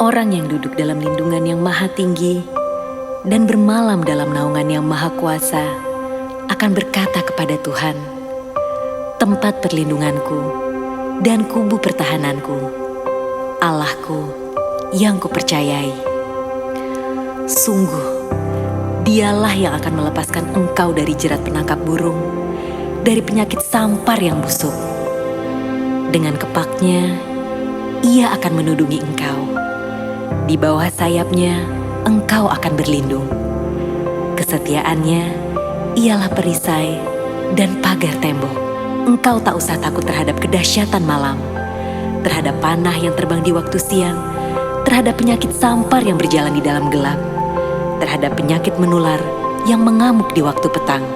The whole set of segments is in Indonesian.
Orang yang duduk dalam lindungan yang maha tinggi dan bermalam dalam naungan yang maha kuasa akan berkata kepada Tuhan, tempat perlindunganku dan kubu pertahananku, Allahku yang kupercayai. Sungguh, Dialah yang akan melepaskan engkau dari jerat penangkap burung, dari penyakit sampar yang busuk. Dengan kepaknya, Ia akan menudungi engkau. Di bawah sayapnya, engkau akan berlindung. Kesetiaannya ialah perisai dan pagar tembok. Engkau tak usah takut terhadap kedahsyatan malam, terhadap panah yang terbang di waktu siang, terhadap penyakit sampar yang berjalan di dalam gelap, terhadap penyakit menular yang mengamuk di waktu petang.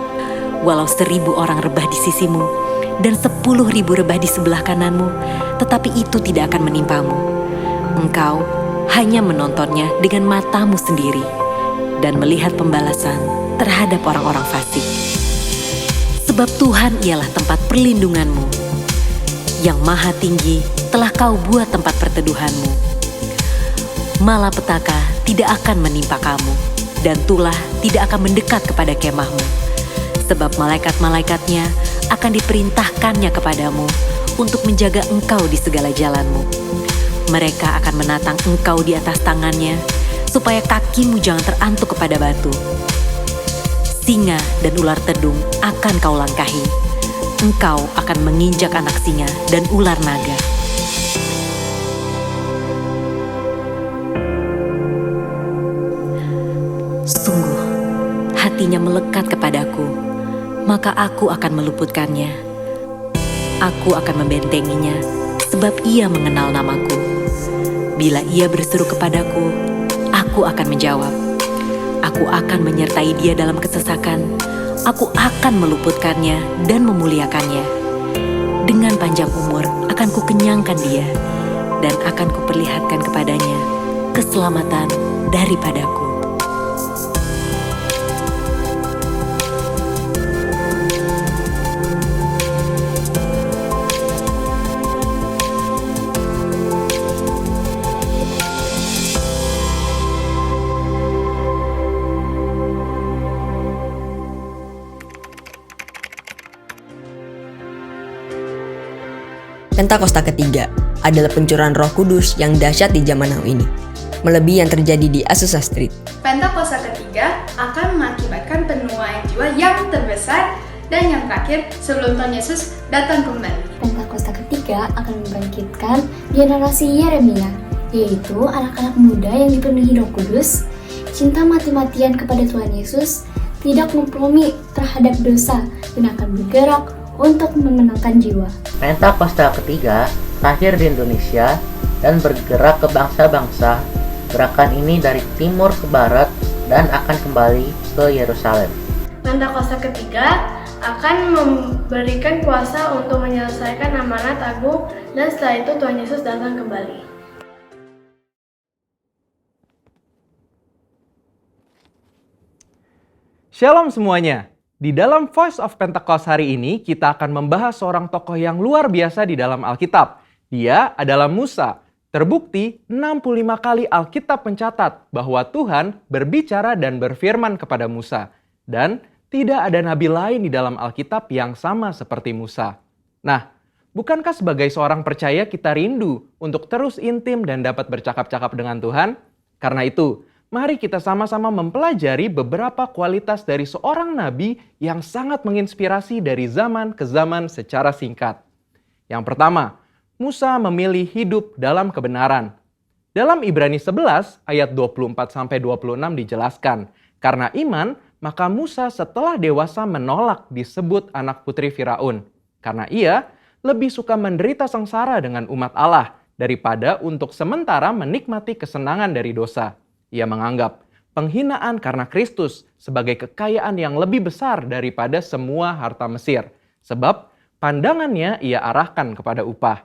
Walau 1.000 orang rebah di sisimu dan 10.000 rebah di sebelah kananmu, tetapi itu tidak akan menimpamu. Engkau hanya menontonnya dengan matamu sendiri dan melihat pembalasan terhadap orang-orang fasik. Sebab Tuhan ialah tempat perlindunganmu. Yang maha tinggi telah kau buat tempat perteduhanmu. Malapetaka tidak akan menimpa kamu, dan tulah tidak akan mendekat kepada kemahmu. Sebab malaikat-malaikatnya akan diperintahkannya kepadamu untuk menjaga engkau di segala jalanmu. Mereka akan menatang engkau di atas tangannya, supaya kakimu jangan terantuk kepada batu. Singa dan ular tedung akan kau langkahi. Engkau akan menginjak anak singa dan ular naga. Sungguh, hatinya melekat kepadaku, maka aku akan meluputkannya. Aku akan membentenginya, sebab ia mengenal namaku. Bila ia berseru kepadaku, aku akan menjawab. Aku akan menyertai dia dalam kesesakan. Aku akan meluputkannya dan memuliakannya. Dengan panjang umur akan kukenyangkan dia, dan akan kuperlihatkan kepadanya keselamatan daripadaku. Pentakosta ketiga adalah pencurahan Roh Kudus yang dahsyat di zaman now ini, melebihi yang terjadi di Azusa Street. Pentakosta ketiga akan mengakibatkan penuaian jiwa yang terbesar dan yang terakhir sebelum Tuhan Yesus datang kembali. Pentakosta ketiga akan membangkitkan generasi Yeremia, yaitu anak-anak muda yang dipenuhi Roh Kudus, cinta mati-matian kepada Tuhan Yesus, tidak kompromi terhadap dosa, dan akan bergerak untuk memenangkan jiwa. Pentakosta ketiga lahir di Indonesia dan bergerak ke bangsa-bangsa. Gerakan ini dari timur ke barat dan akan kembali ke Yerusalem. Pentakosta ketiga akan memberikan kuasa untuk menyelesaikan amanat agung dan setelah itu Tuhan Yesus datang kembali. Shalom semuanya. Di dalam Voice of Pentecost hari ini, kita akan membahas seorang tokoh yang luar biasa di dalam Alkitab. Dia adalah Musa. Terbukti 65 kali Alkitab mencatat bahwa Tuhan berbicara dan berfirman kepada Musa. Dan tidak ada nabi lain di dalam Alkitab yang sama seperti Musa. Nah, bukankah sebagai seorang percaya kita rindu untuk terus intim dan dapat bercakap-cakap dengan Tuhan? Karena itu, mari kita sama-sama mempelajari beberapa kualitas dari seorang nabi yang sangat menginspirasi dari zaman ke zaman secara singkat. Yang pertama, Musa memilih hidup dalam kebenaran. Dalam Ibrani 11 ayat 24-26 dijelaskan, karena iman, maka Musa setelah dewasa menolak disebut anak putri Firaun. Karena ia lebih suka menderita sengsara dengan umat Allah daripada untuk sementara menikmati kesenangan dari dosa. Ia menganggap penghinaan karena Kristus sebagai kekayaan yang lebih besar daripada semua harta Mesir. Sebab pandangannya ia arahkan kepada upah.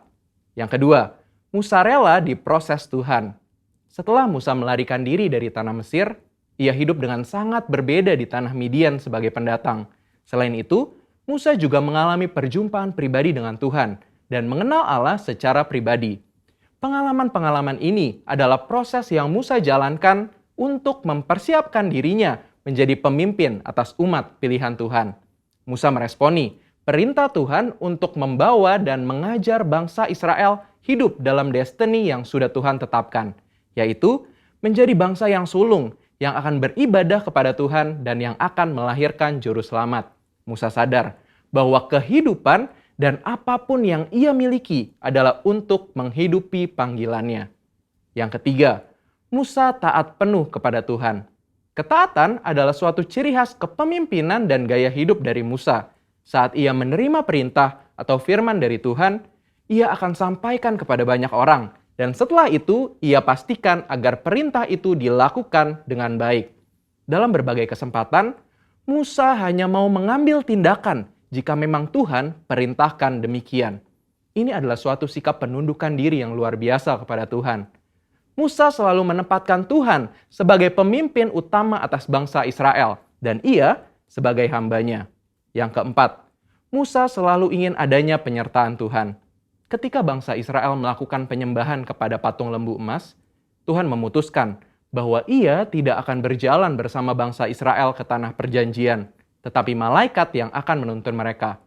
Yang kedua, Musa rela diproses Tuhan. Setelah Musa melarikan diri dari tanah Mesir, ia hidup dengan sangat berbeda di tanah Midian sebagai pendatang. Selain itu, Musa juga mengalami perjumpaan pribadi dengan Tuhan dan mengenal Allah secara pribadi. Pengalaman-pengalaman ini adalah proses yang Musa jalankan untuk mempersiapkan dirinya menjadi pemimpin atas umat pilihan Tuhan. Musa meresponi perintah Tuhan untuk membawa dan mengajar bangsa Israel hidup dalam destiny yang sudah Tuhan tetapkan, yaitu menjadi bangsa yang sulung, yang akan beribadah kepada Tuhan dan yang akan melahirkan juru selamat. Musa sadar bahwa kehidupan dan apapun yang ia miliki adalah untuk menghidupi panggilannya. Yang ketiga, Musa taat penuh kepada Tuhan. Ketaatan adalah suatu ciri khas kepemimpinan dan gaya hidup dari Musa. Saat ia menerima perintah atau firman dari Tuhan, ia akan sampaikan kepada banyak orang. Dan setelah itu, ia pastikan agar perintah itu dilakukan dengan baik. Dalam berbagai kesempatan, Musa hanya mau mengambil tindakan jika memang Tuhan perintahkan demikian. Ini adalah suatu sikap penundukan diri yang luar biasa kepada Tuhan. Musa selalu menempatkan Tuhan sebagai pemimpin utama atas bangsa Israel, dan ia sebagai hambanya. Yang keempat, Musa selalu ingin adanya penyertaan Tuhan. Ketika bangsa Israel melakukan penyembahan kepada patung lembu emas, Tuhan memutuskan bahwa ia tidak akan berjalan bersama bangsa Israel ke tanah perjanjian, tetapi malaikat yang akan menuntun mereka.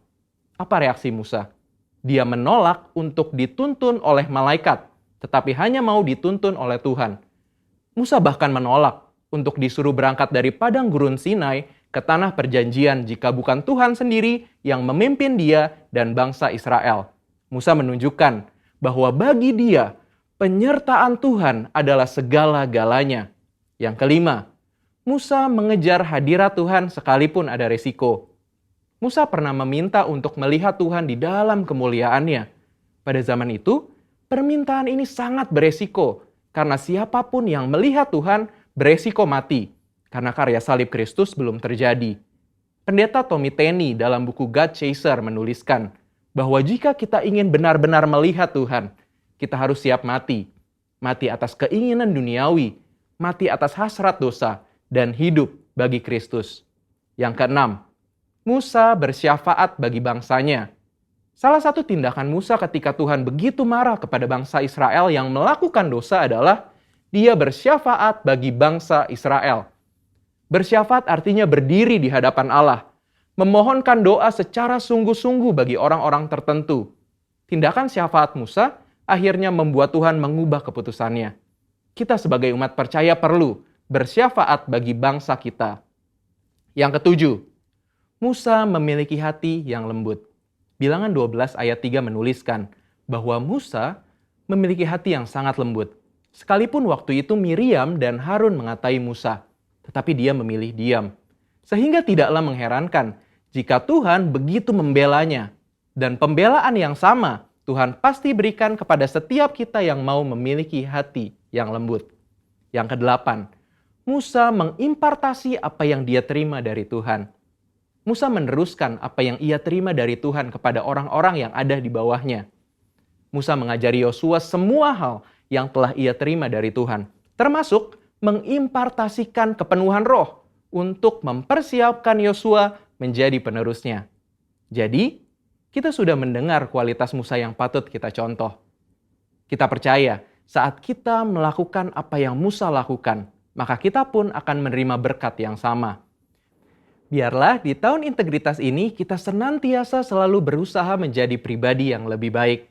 Apa reaksi Musa? Dia menolak untuk dituntun oleh malaikat, tetapi hanya mau dituntun oleh Tuhan. Musa bahkan menolak untuk disuruh berangkat dari padang gurun Sinai ke tanah perjanjian jika bukan Tuhan sendiri yang memimpin dia dan bangsa Israel. Musa menunjukkan bahwa bagi dia, penyertaan Tuhan adalah segala-galanya. Yang kelima, Musa mengejar hadirat Tuhan sekalipun ada resiko. Musa pernah meminta untuk melihat Tuhan di dalam kemuliaannya. Pada zaman itu, permintaan ini sangat beresiko, karena siapapun yang melihat Tuhan beresiko mati, karena karya salib Kristus belum terjadi. Pendeta Tommy Tenney dalam buku God Chaser menuliskan bahwa jika kita ingin benar-benar melihat Tuhan, kita harus siap mati. Mati atas keinginan duniawi, mati atas hasrat dosa, dan hidup bagi Kristus. Yang keenam, Musa bersyafaat bagi bangsanya. Salah satu tindakan Musa ketika Tuhan begitu marah kepada bangsa Israel yang melakukan dosa adalah dia bersyafaat bagi bangsa Israel. Bersyafaat artinya berdiri di hadapan Allah, memohonkan doa secara sungguh-sungguh bagi orang-orang tertentu. Tindakan syafaat Musa akhirnya membuat Tuhan mengubah keputusannya. Kita sebagai umat percaya perlu bersyafaat bagi bangsa kita. Yang ketujuh, Musa memiliki hati yang lembut. Bilangan 12 ayat 3 menuliskan bahwa Musa memiliki hati yang sangat lembut. Sekalipun waktu itu Miriam dan Harun mengatai Musa, tetapi dia memilih diam. Sehingga tidaklah mengherankan jika Tuhan begitu membelanya. Dan pembelaan yang sama Tuhan pasti berikan kepada setiap kita yang mau memiliki hati yang lembut. Yang kedelapan, Musa mengimpartasi apa yang dia terima dari Tuhan. Musa meneruskan apa yang ia terima dari Tuhan kepada orang-orang yang ada di bawahnya. Musa mengajari Yosua semua hal yang telah ia terima dari Tuhan, termasuk mengimpartasikan kepenuhan roh untuk mempersiapkan Yosua menjadi penerusnya. Jadi, kita sudah mendengar kualitas Musa yang patut kita contoh. Kita percaya saat kita melakukan apa yang Musa lakukan, maka kita pun akan menerima berkat yang sama. Biarlah di tahun integritas ini kita senantiasa selalu berusaha menjadi pribadi yang lebih baik.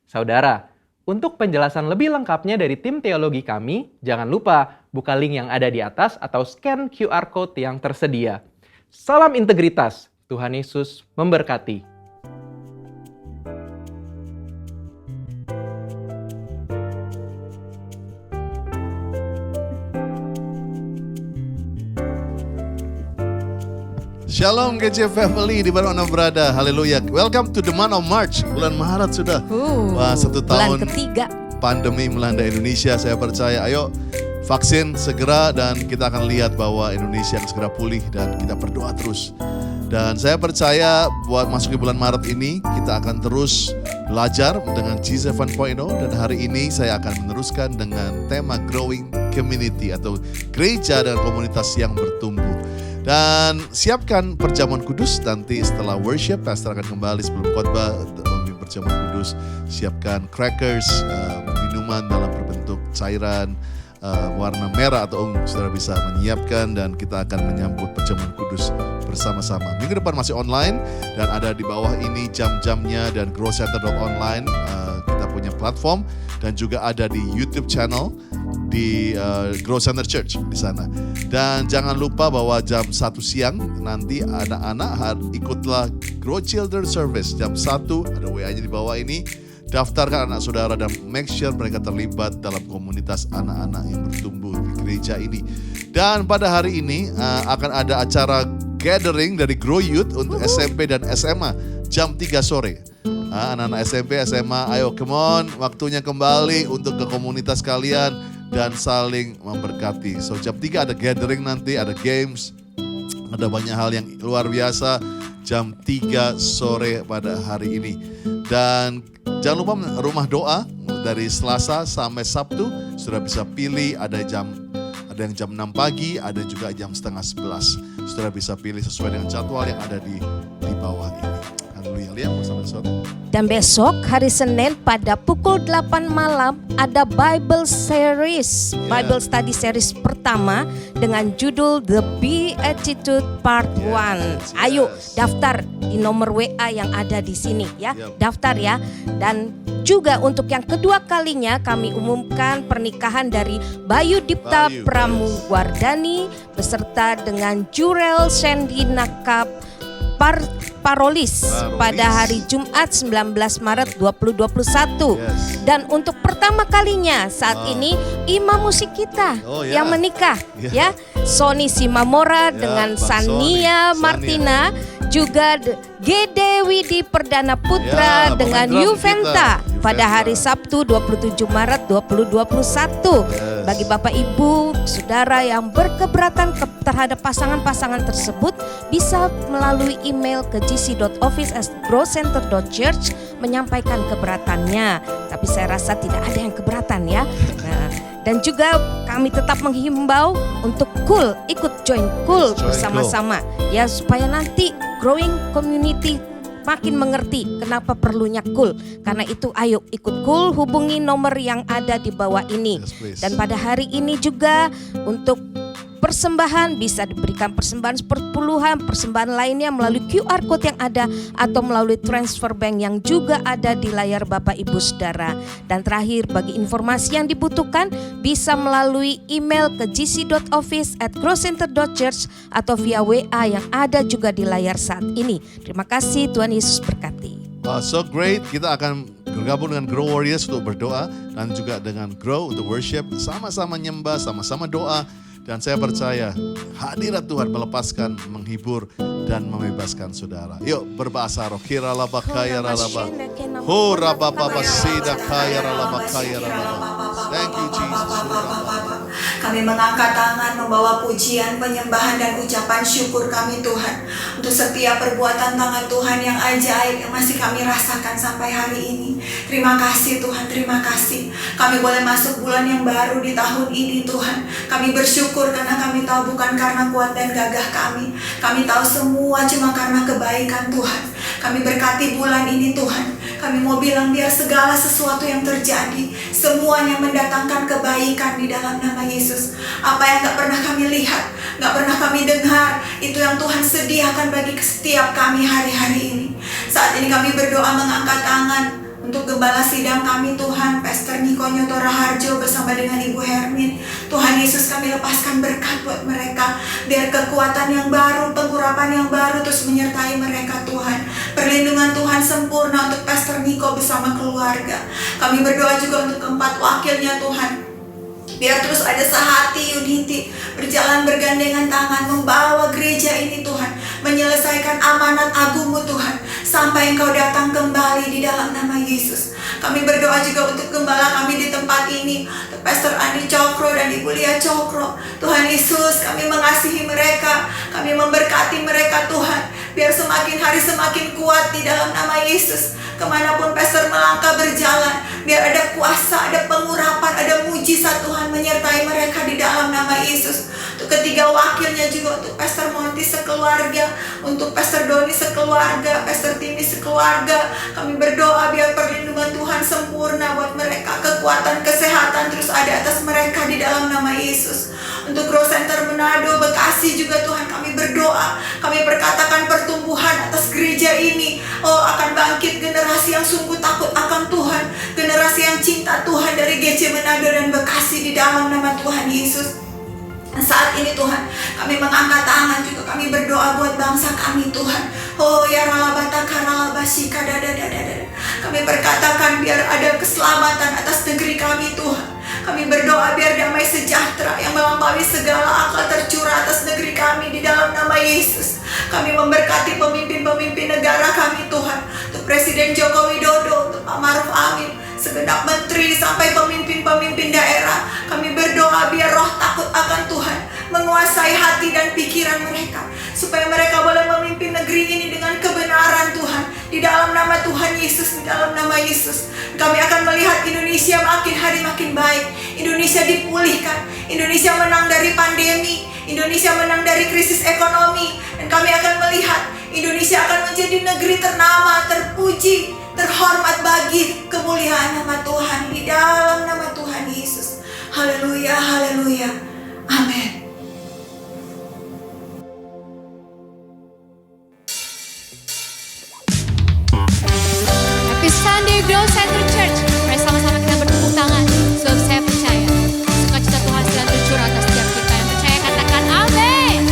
Saudara, untuk penjelasan lebih lengkapnya dari tim teologi kami, jangan lupa buka link yang ada di atas atau scan QR Code yang tersedia. Salam integritas, Tuhan Yesus memberkati. Shalom GC Family di mana Anda berada. Haleluya. Welcome to the month of March. Bulan Maret sudah. Wah, 1 tahun bulan ketiga. Pandemi melanda Indonesia. Saya percaya, ayo vaksin segera dan kita akan lihat bahwa Indonesia akan segera pulih dan kita berdoa terus. Dan saya percaya buat masuk ke bulan Maret ini kita akan terus belajar dengan G7.0 dan hari ini saya akan meneruskan dengan tema Growing Community atau gereja dan komunitas yang bertumbuh. Dan siapkan perjamuan kudus nanti setelah worship, pastor akan kembali sebelum khotbah untuk memimpin perjamuan kudus. Siapkan crackers, minuman minuman dalam berbentuk cairan warna merah atau ungu. Saudara bisa menyiapkan dan kita akan menyambut perjamuan kudus bersama-sama. Minggu depan masih online dan ada di bawah ini jam-jamnya, dan growcenter.online kita punya platform dan juga ada di YouTube channel di Grow Center Church di sana. Dan jangan lupa bahwa jam 1 siang nanti anak-anak ikutlah Grow Children Service jam 1, ada WA-nya di bawah ini. Daftarkan anak saudara dan make sure mereka terlibat dalam komunitas anak-anak yang bertumbuh di gereja ini. Dan pada hari ini akan ada acara gathering dari Grow Youth untuk SMP dan SMA jam 3 sore. Anak-anak SMP, SMA, ayo come on, waktunya kembali untuk ke komunitas kalian dan saling memberkati. So jam 3 ada gathering nanti, ada games, ada banyak hal yang luar biasa jam 3 sore pada hari ini. Dan jangan lupa rumah doa dari Selasa sampai Sabtu sudah bisa pilih, ada yang jam 6 pagi, ada juga jam setengah 11. Saudara bisa pilih sesuai dengan jadwal yang ada di bawah ini. Haleluya, lihat bersama saudara. Dan besok hari Senin pada pukul 8 malam ada Bible series, Bible study series pertama dengan judul The Beatitude Part 1. Ayo daftar di nomor WA yang ada di sini ya. Daftar ya. Dan juga untuk yang kedua kalinya kami umumkan pernikahan dari Bayu Dipta Pramugwardani beserta dengan Jurel Sandy Nakap Parolis pada hari Jumat 19 Maret 2021. Dan untuk pertama kalinya saat ini imam musik kita yang menikah ya, Sony Simamora dengan Sania Martina, juga Gede Widi Perdana Putra dengan Juventa pada hari Sabtu 27 Maret 2021. Bagi Bapak Ibu, Saudara yang berkeberatan terhadap pasangan-pasangan tersebut bisa melalui email ke gc.office@growcenter.church menyampaikan keberatannya. Tapi saya rasa tidak ada yang keberatan ya. Dan juga kami tetap menghimbau untuk ikut join bersama-sama ya, supaya nanti growing community makin mengerti kenapa perlunya Karena itu ayo ikut hubungi nomor yang ada di bawah ini. Dan pada hari ini juga untuk persembahan bisa diberikan persembahan seperpuluhan, persembahan lainnya melalui QR Code yang ada atau melalui transfer bank yang juga ada di layar Bapak Ibu Saudara. Dan terakhir, bagi informasi yang dibutuhkan bisa melalui email ke gc.office@growcenter.church atau via WA yang ada juga di layar saat ini. Terima kasih, Tuhan Yesus berkati. So great, kita akan bergabung dengan Grow Warriors untuk berdoa dan juga dengan Grow untuk worship, sama-sama nyembah, sama-sama doa. Dan saya percaya hadirat Tuhan melepaskan, menghibur, dan membebaskan saudara. Yuk berbahasa roh. Kira laba kaya ralaba. Ho raba baba sida kaya ralaba kaya ralaba. Thank you Jesus. Kami mengangkat tangan membawa pujian, penyembahan dan ucapan syukur kami Tuhan untuk setiap perbuatan tangan Tuhan yang ajaib yang masih kami rasakan sampai hari ini. Terima kasih Tuhan, terima kasih. Kami boleh masuk bulan yang baru di tahun ini Tuhan. Kami bersyukur karena kami tahu bukan karena kuat dan gagah kami. Kami tahu semua cuma karena kebaikan Tuhan. Kami berkati bulan ini Tuhan. Kami mau bilang biar segala sesuatu yang terjadi semuanya mendatangkan kebaikan di dalam nama Yesus. Apa yang gak pernah kami lihat, gak pernah kami dengar, itu yang Tuhan sediakan bagi setiap kami hari-hari ini. Saat ini kami berdoa mengangkat tangan untuk gembala sidang kami Tuhan, Pastor Niko Nyoto Raharjo bersama dengan Ibu Hermin. Tuhan Yesus, kami lepaskan berkat buat mereka. Biar kekuatan yang baru, pengurapan yang baru terus menyertai mereka Tuhan. Perlindungan Tuhan sempurna untuk Pastor Niko bersama keluarga. Kami berdoa juga untuk keempat wakilnya Tuhan. Biar terus ada sehati, unity, berjalan bergandengan tangan, membawa gereja ini Tuhan, menyelesaikan amanat agungmu Tuhan, sampai Engkau datang kembali di dalam nama Yesus. Kami berdoa juga untuk gembala kami di tempat ini, untuk Pastor Andi Cokro dan Ibu Lia Cokro. Tuhan Yesus, kami mengasihi mereka, kami memberkati mereka Tuhan, biar semakin hari semakin kuat di dalam nama Yesus. Kemanapun Pastor melangkah berjalan, biar ada kuasa, ada pengurapan, ada mujizat Tuhan menyertai mereka di dalam nama Yesus. Untuk ketiga wakilnya juga, untuk Pastor Monty sekeluarga, untuk Pastor Doni sekeluarga, Pastor Timi sekeluarga. Kami berdoa biar perlindungan Tuhan sempurna buat mereka, kekuatan kesehatan Manado, Bekasi juga Tuhan kami berdoa. Kami perkatakan pertumbuhan atas gereja ini. Oh, akan bangkit generasi yang sungguh takut akan Tuhan. Generasi yang cinta Tuhan dari GC Manado dan Bekasi di dalam nama Tuhan Yesus. Saat ini Tuhan, kami mengangkat tangan juga, kami berdoa buat bangsa kami Tuhan. Oh ya ralabata karalabasika dadadadada. Kami berkatakan biar ada keselamatan atas negeri kami Tuhan. Kami berdoa biar damai sejahtera yang melampaui segala akal tercurah atas negeri kami di dalam nama Yesus. Kami memberkati pemimpin-pemimpin negara kami Tuhan. Untuk Presiden Joko Widodo, untuk Pak Maruf Amin, segenap menteri sampai pemimpin-pemimpin daerah. Kami berdoa biar roh takut akan Tuhan menguasai hati dan pikiran mereka, supaya mereka boleh memimpin negeri ini dengan kebenaran Tuhan. Di dalam nama Tuhan Yesus, di dalam nama Yesus, kami akan melihat Indonesia makin hari makin baik. Indonesia dipulihkan, Indonesia menang dari pandemi, Indonesia menang dari krisis ekonomi. Dan kami akan melihat Indonesia akan menjadi negeri ternama, terpuji, terhormat bagi kemuliaan nama Tuhan. Di dalam nama Tuhan Yesus. Haleluya, haleluya. Amin. Happy Sunday Growth Center Church. Mari sama-sama kita bertepuk tangan. Sebab saya percaya sukacita Tuhan sedang tercurah atas setiap kita. Yang percaya katakan amin.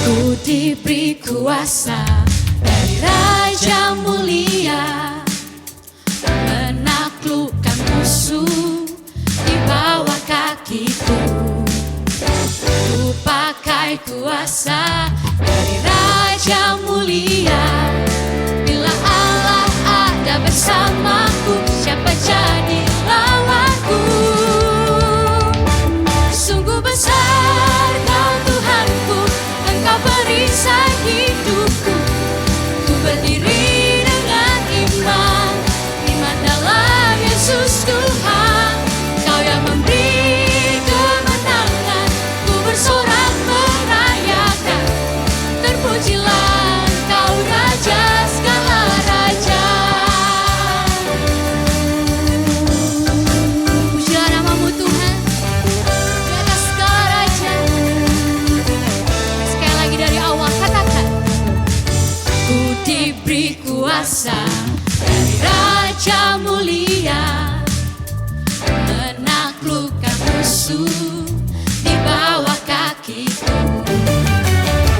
Ku diberi kuasa dari Raja Mulia, menaklukkan musuh di bawah kakiku. Ku pakai kuasa dari Raja Mulia. Bila Allah ada bersamaku, siapa jadi lawanku? Sungguh besar Kau Tuhanku, Engkau perisai hidupku. Ku berdiri dengan iman, iman dalam Yesus Tuhan. Kau yang memberi kemenangan, ku bersorak merayakan. Terpujilah Kau Raja segala raja. Pujilah namamu Tuhan, di atas segala raja. Sekali lagi dari awal katakan, ku diberi kuasa dari Raja Mulia, menaklukkan musuh di bawah kakiku.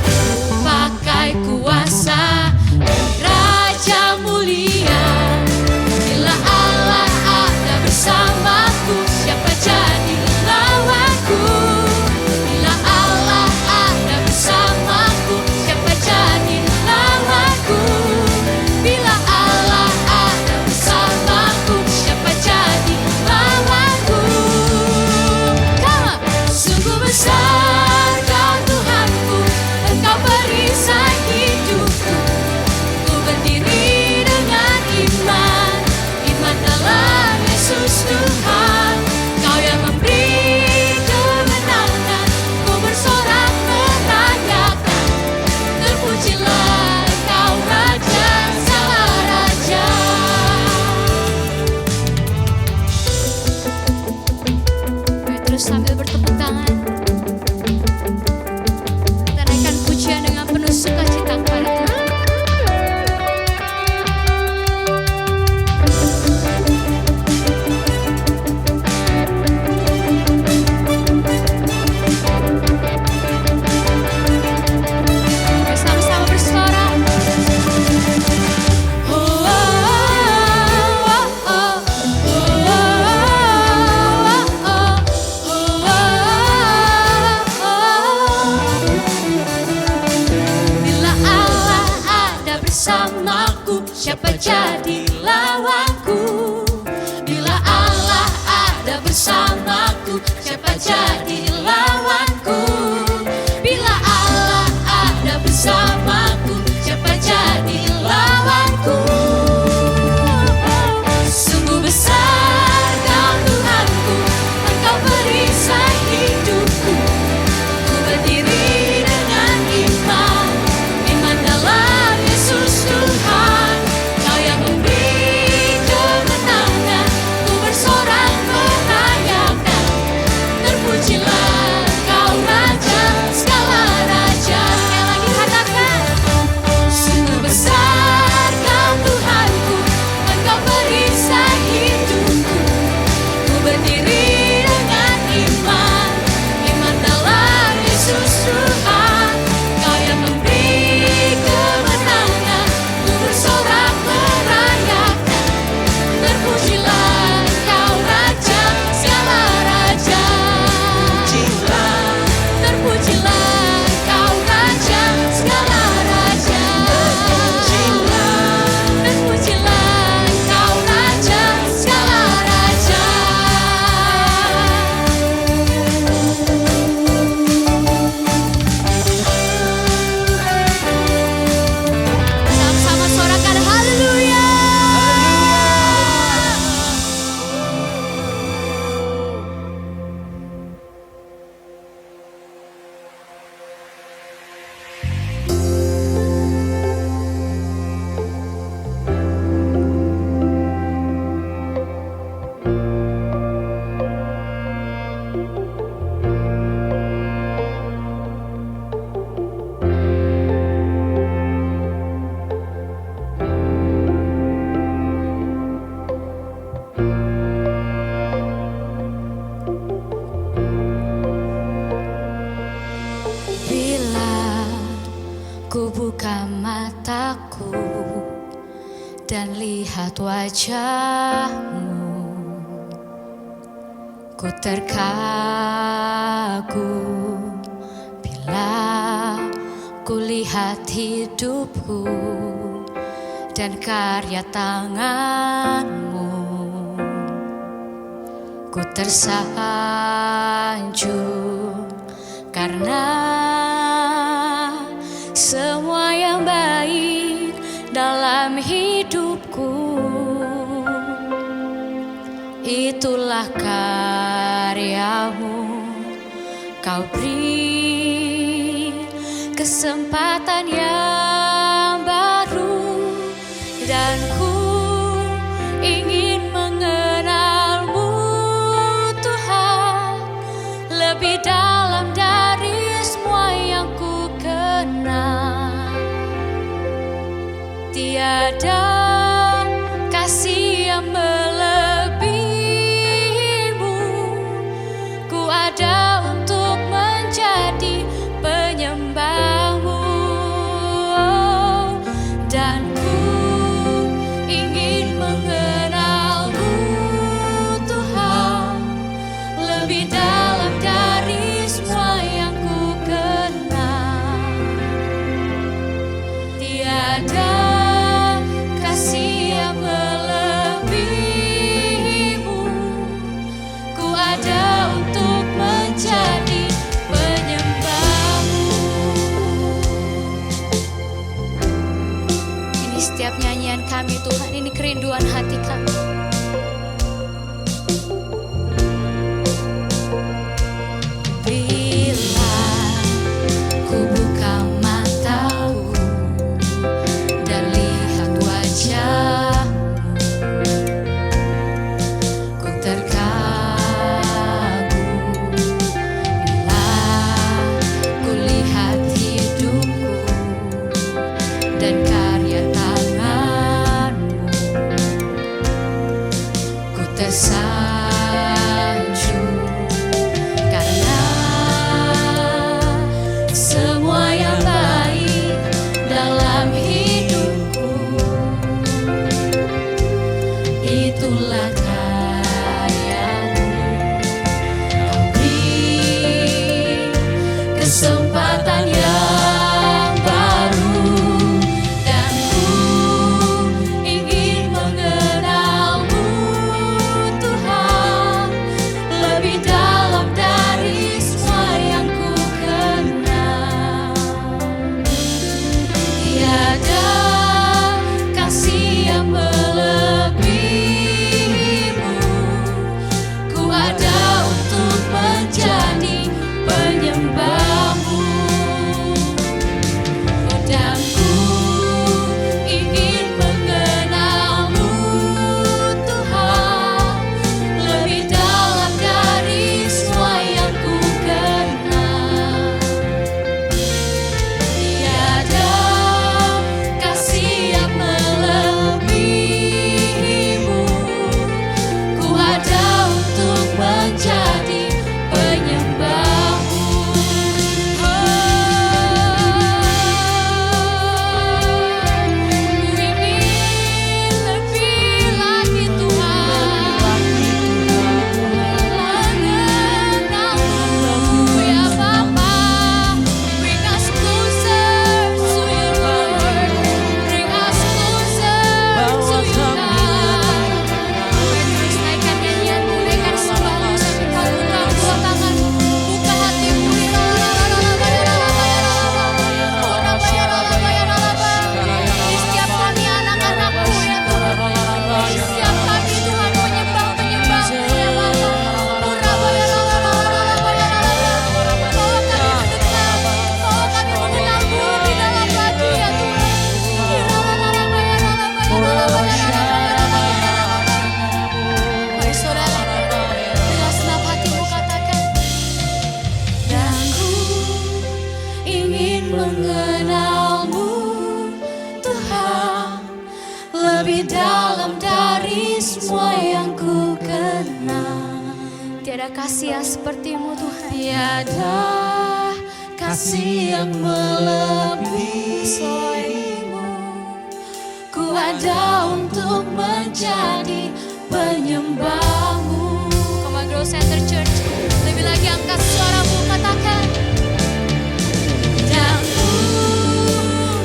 Ku pakai kuasa dari Raja Mulia. Bila Allah ada bersamaku, siapa jadi lawanku? Bila Allah ada bersamaku, siapa jadi lawanku? Bila Allah ada bersamaku, siapa jadi lawanku? Come on. Sungguh besar Kau Tuhanku, Engkau perisai hidupku. Ku berdiri dengan iman, iman dalam Yesus Tuhan. Kau yang memberi kemenangan, ku bersorak merayakan. Terpujilah Kau Raja segala raja. Mari terus sambil bertepuk tangan, kita naikkan pujian dengan penuh sukacita kepada Tuhan. Mari sama-sama bersorak. Oh, oh, oh, oh, oh, Bila Allah ada bersamaku, siapa jadi lawanku? Bila Allah ada bersamaku, siapa jadi lawanku? Bila Allah ada bersamaku, siapa jadi lawanku? Sungguh besar Kau Tuhanku, Engkau perisai hidupku. wajahmu, ku terkagum bila ku lihat hidupku dan karya tanganmu. Ku tersanjung karena semua yang baik dalam hidupku itulah karyamu. Kau beri kesempatan yang baru dan ku ingin mengenalmu Tuhan lebih dalam dari semua yang ku kenal. Tiada kasih yang melebihimu, ku ada untuk menjadi penyembahmu, dan ku ingin mengenalmu Tuhan lebih dalam dari semua yang ku kenal. Tiada kasih yang melebihimu, ku ada untuk menjadi penyembahmu. Ini setiap nyanyian kami Tuhan, ini kerinduan hati kami. Bila ku buka mataku dan lihat wajahmu, ku terkagum bila ku lihat hidupku dan karya tanganmu. Ku tersanjung karena semua yang baik dalam hidupku itulah karyamu. Kau beri kesempatan yang baru dan ku ingin mengenalmu Tuhan lebih dalam dari semua yang ku kenal. Tiada kasih yang melebihimu, ku ada untuk menjadi penyembahmu, dan ku ingin mengenalmu Tuhan lebih dalam dari semua yang ku kenal. Tiada kasih yang melebihimu, ku ada untuk menjadi penyembahmu. Ku ingin lebih lagi Tuhan mengenalmu ya Bapa. Bring us closer to your word, bring us closer to your God. Terus naikkan nyanyianmu, naikkan sembahmu sampai kau buka dua tanganmu, buka hatimu. Di setiap kami anak-anakmu ya Tuhan, di setiap kami Tuhan penyembah-penyembahmu ya Bapa. Bawa kami mendekat, bawa kami mengenalmu lebih dalam lagi ya Tuhan. Mari saudara, dengan senang hatimu katakan, dan ku ingin mengenalmu Tuhan lebih dalam dari semua yang ku kenal. Tiada kasih yang sepertimu Tuhan. Tiada kasih yang melebihi selainmu, ku ada untuk menjadi penyembahmu. Come on, Grow Center Church. Lebih lagi angkat suaramu, katakan. Dan ku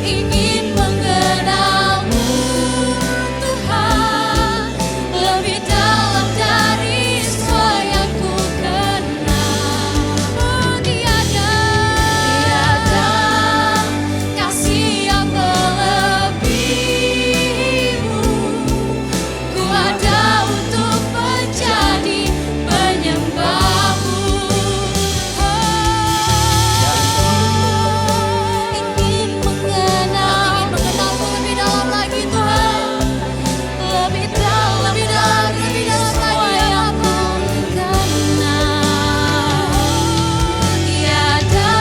ingin mengenalmu, Tuhan, lebih dalam dari semua yang ku kenal. Tiada kasih yang melebihimu. Ku ada untuk menjadi penyembahmu. Ingin mengenalmu lebih dalam lagi, Tuhan. Lebih dalam lagi semua yang ku kenal. Tiada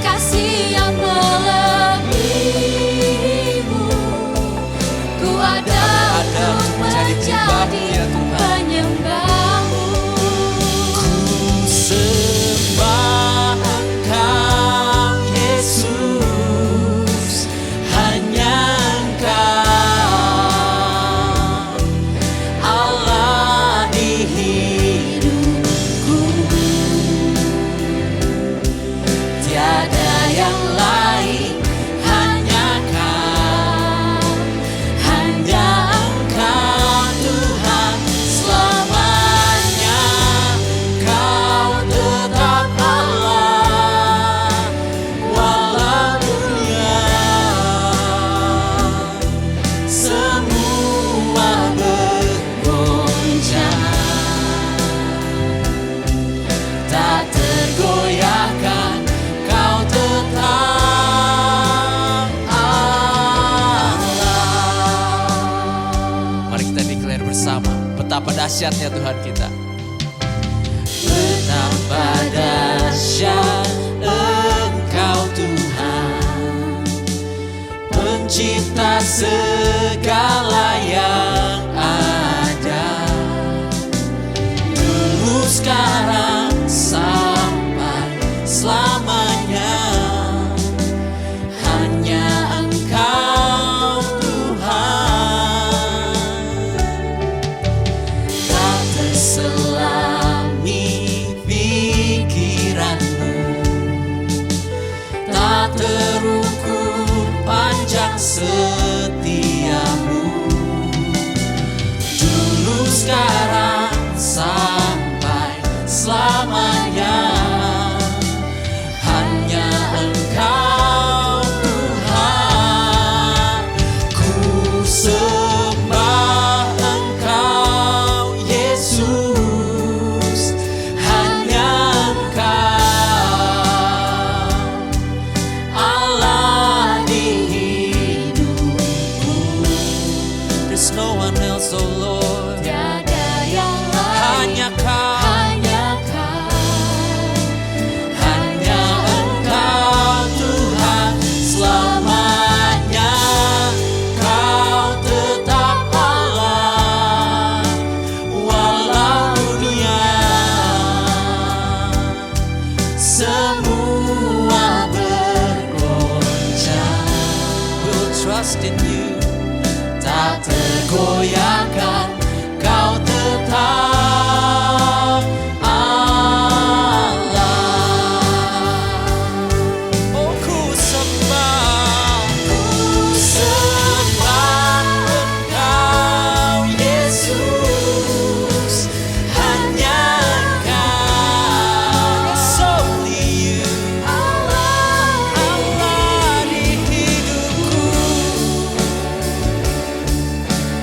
kasih yang melebihimu. Ku ada untuk menjadi penyembahmu. Sembah Engkau Yesus, hanya Engkau Allah di hidupku. Tiada yang lain, hanya Kau, hanya Engkau Tuhan selamanya. Kau tetap Allah, walau dunia semua bergoncang, tak tergoyahkan. Kau tetap Allah. Mari kita declare bersama betapa dahsyatnya Tuhan kita. Betapa dahsyat Engkau Tuhan, pencipta segala yang ada, dulu sekarang sampai selamanya. Hanya Engkau Tuhan, tak terselami pikiranmu, tak terukur panjang setiamu, dulu sekarang sampai selamanya. Hanya Engkau Tuhan, ku sembah Engkau Yesus, hanya Engkau Allah di hidupku. There's no one else, oh Lord. Tiada yang lain, Hanya Kau, hanya Kau. hanya Engkau Tuhan selamanya. Kau tetap Allah, walau dunia semua bergoncang. We'll trust in you, tak tergoyahkan. Kau tetap Allah. Oh, ku sembah Engkau Yesus, hanya Engkau, solely you, Allah di hidupku.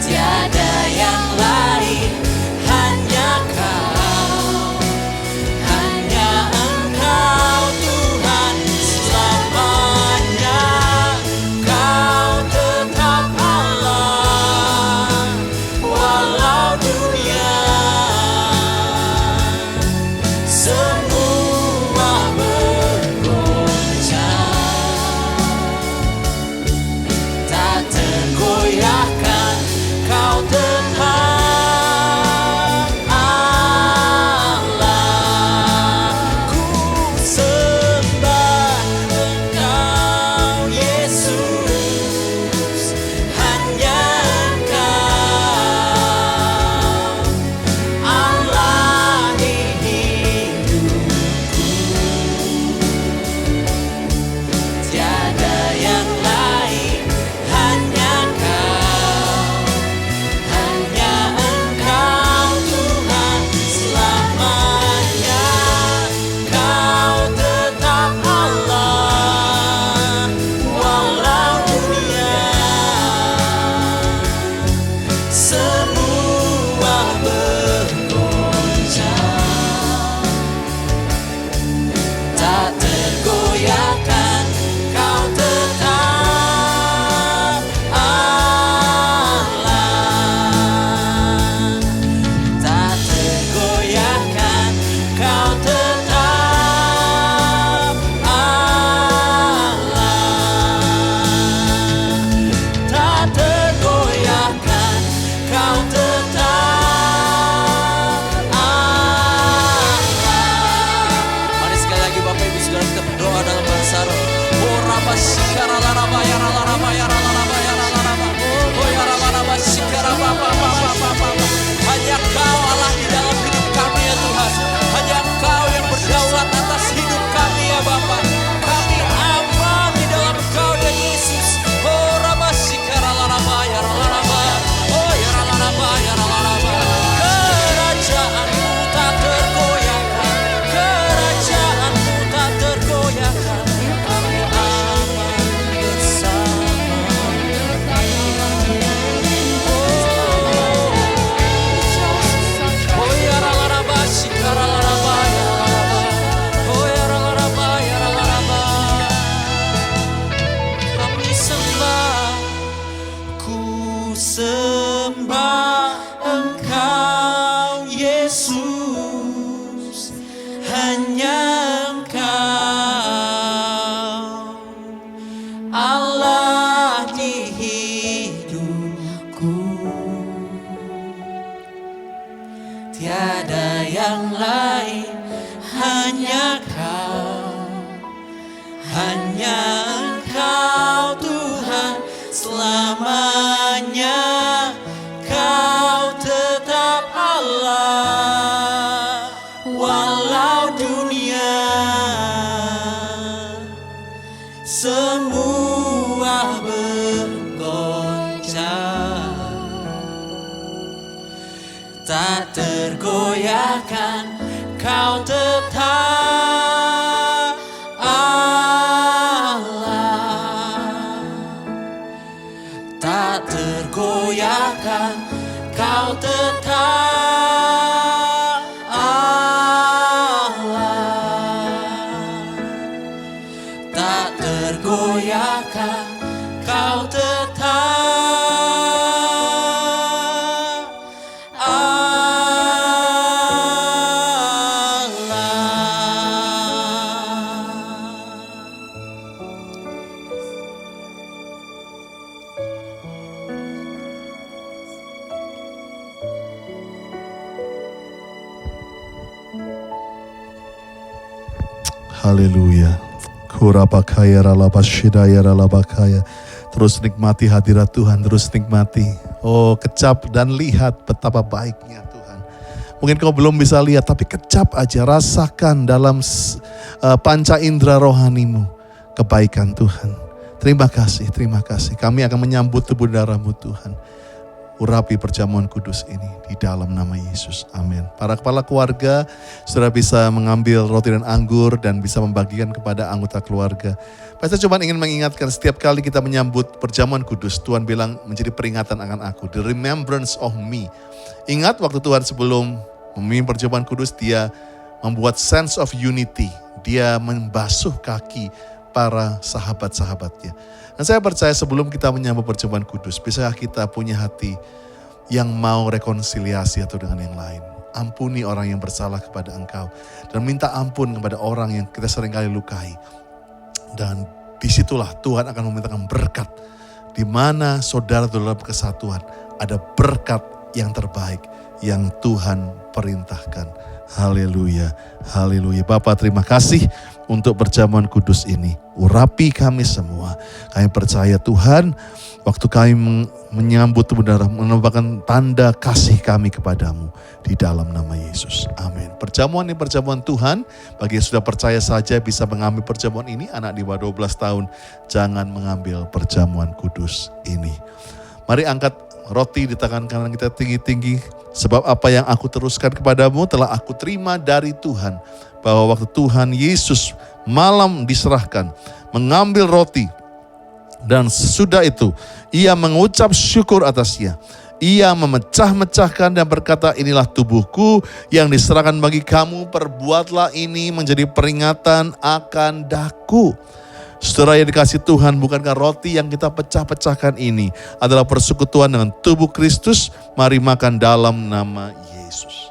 Tiada Yesus, hanya Engkau, Allah di hidupku. Tiada yang lain, hanya Kau, hanya Engkau Tuhan selamanya. Kau tetap Allah, walau dunia semua bergoncang, tak tergoyahkan. Kau tetap Allah, tak tergoyahkan. Kau tetap Allah, tak tergoyahkan. Kau tetap Haleluya. Kurabakaya ralabashidaya ralabakaya. Terus nikmati hadirat Tuhan, terus nikmati. Oh, kecap dan lihat betapa baiknya Tuhan. Mungkin kau belum bisa lihat, tapi kecap aja, rasakan dalam panca indera rohanimu kebaikan Tuhan. Terima kasih, terima kasih. Kami akan menyambut tubuh darah-Mu Tuhan. Urapi perjamuan kudus ini di dalam nama Yesus. Amin. Para kepala keluarga sudah bisa mengambil roti dan anggur dan bisa membagikan kepada anggota keluarga. Saya cuma ingin mengingatkan, setiap kali kita menyambut perjamuan kudus, Tuhan bilang menjadi peringatan akan aku. The remembrance of me. Ingat waktu Tuhan sebelum memimpin perjamuan kudus, dia membuat sense of unity. Dia membasuh kaki para sahabat-sahabatnya. Dan saya percaya sebelum kita menyambut perjamuan kudus, bisakah kita punya hati yang mau rekonsiliasi atau dengan yang lain. Ampuni orang yang bersalah kepada engkau. Dan minta ampun kepada orang yang kita seringkali lukai. Dan disitulah Tuhan akan memintakan berkat. Di mana saudara dalam kesatuan, ada berkat yang terbaik yang Tuhan perintahkan. Haleluya, haleluya. Bapa, terima kasih untuk perjamuan kudus ini. Urapi kami semua. Kami percaya Tuhan, waktu kami menyambut tubuh darah, merupakan tanda kasih kami kepadamu di dalam nama Yesus. Amin. Perjamuan ini perjamuan Tuhan. Bagi yang sudah percaya saja bisa mengambil perjamuan ini. Anak di bawah 12 tahun, jangan mengambil perjamuan kudus ini. Mari angkat roti di tangan kanan kita tinggi-tinggi. Sebab apa yang aku teruskan kepadamu telah aku terima dari Tuhan. Bahwa waktu Tuhan Yesus malam diserahkan, mengambil roti. Dan sesudah itu, ia mengucap syukur atasnya. Ia memecah-mecahkan dan berkata, inilah tubuhku yang diserahkan bagi kamu. Perbuatlah ini menjadi peringatan akan daku. Saudara yang dikasih Tuhan, bukankah roti yang kita pecah-pecahkan ini adalah persekutuan dengan tubuh Kristus? Mari makan dalam nama Yesus.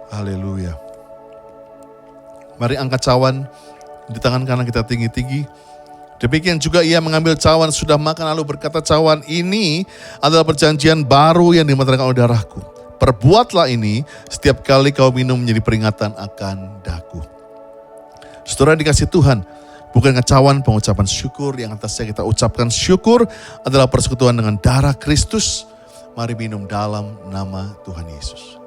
Haleluya. Mari angkat cawan di tangan kanan kita tinggi-tinggi. Demikian juga ia mengambil cawan sudah makan lalu berkata, cawan ini adalah perjanjian baru yang dimeteraikan oleh darahku. Perbuatlah ini setiap kali kau minum menjadi peringatan akan daku. Saudara dikasih Tuhan, bukan cawan pengucapan syukur, yang atasnya kita ucapkan syukur adalah persekutuan dengan darah Kristus. Mari minum dalam nama Tuhan Yesus.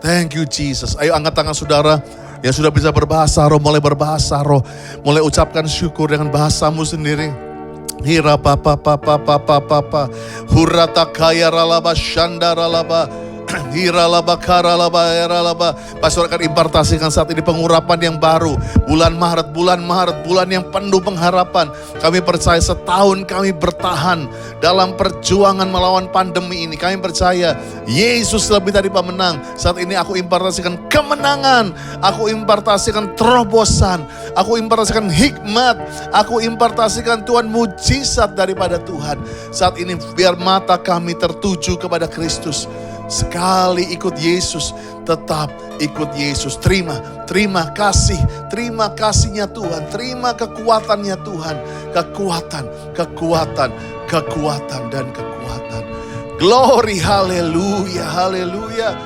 Thank you Jesus. Ayo angkat tangan saudara yang sudah bisa berbahasa roh, mulai berbahasa roh. Mulai ucapkan syukur dengan bahasamu sendiri. Hira papa papa papa papa. Hurata kaya ralaba shanda ralaba. Hiralaba karalaba eralaba. Pastor akan impartasikan saat ini pengurapan yang baru. Bulan Maret, bulan yang penuh pengharapan. Kami percaya setahun kami bertahan dalam perjuangan melawan pandemi ini. Kami percaya Yesus lebih dari pemenang. Saat ini aku impartasikan kemenangan. Aku impartasikan terobosan. Aku impartasikan hikmat. Aku impartasikan Tuhan mujizat daripada Tuhan. Saat ini biar mata kami tertuju kepada Kristus. Sekali ikut Yesus, tetap ikut Yesus. Terima kasihnya Tuhan. Terima kekuatannya Tuhan. Kekuatan dan kekuatan. Glory, haleluya, haleluya.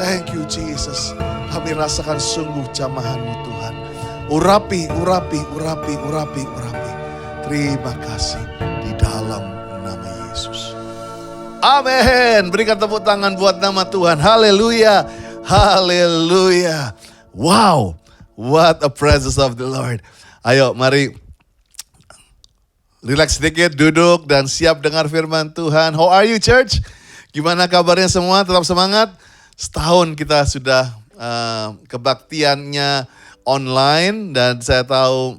Thank you Jesus. Kami rasakan sungguh jamahan-Mu Tuhan. Urapi. Terima kasih di dalam nama Yesus. Amin. Berikan tepuk tangan buat nama Tuhan. Haleluya. Haleluya. Wow. What a presence of the Lord. Ayo mari. Relax sedikit, duduk dan siap dengar firman Tuhan. How are you church? Gimana kabarnya semua? Tetap semangat? Setahun kita sudah kebaktiannya online. Dan saya tahu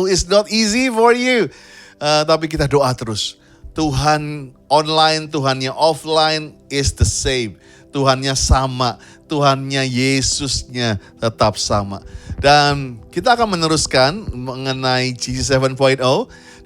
it's not easy for you. Tapi kita doa terus. Tuhan online, Tuhannya offline is the same. Tuhannya sama, Tuhannya Yesusnya tetap sama. Dan kita akan meneruskan mengenai GC 7.0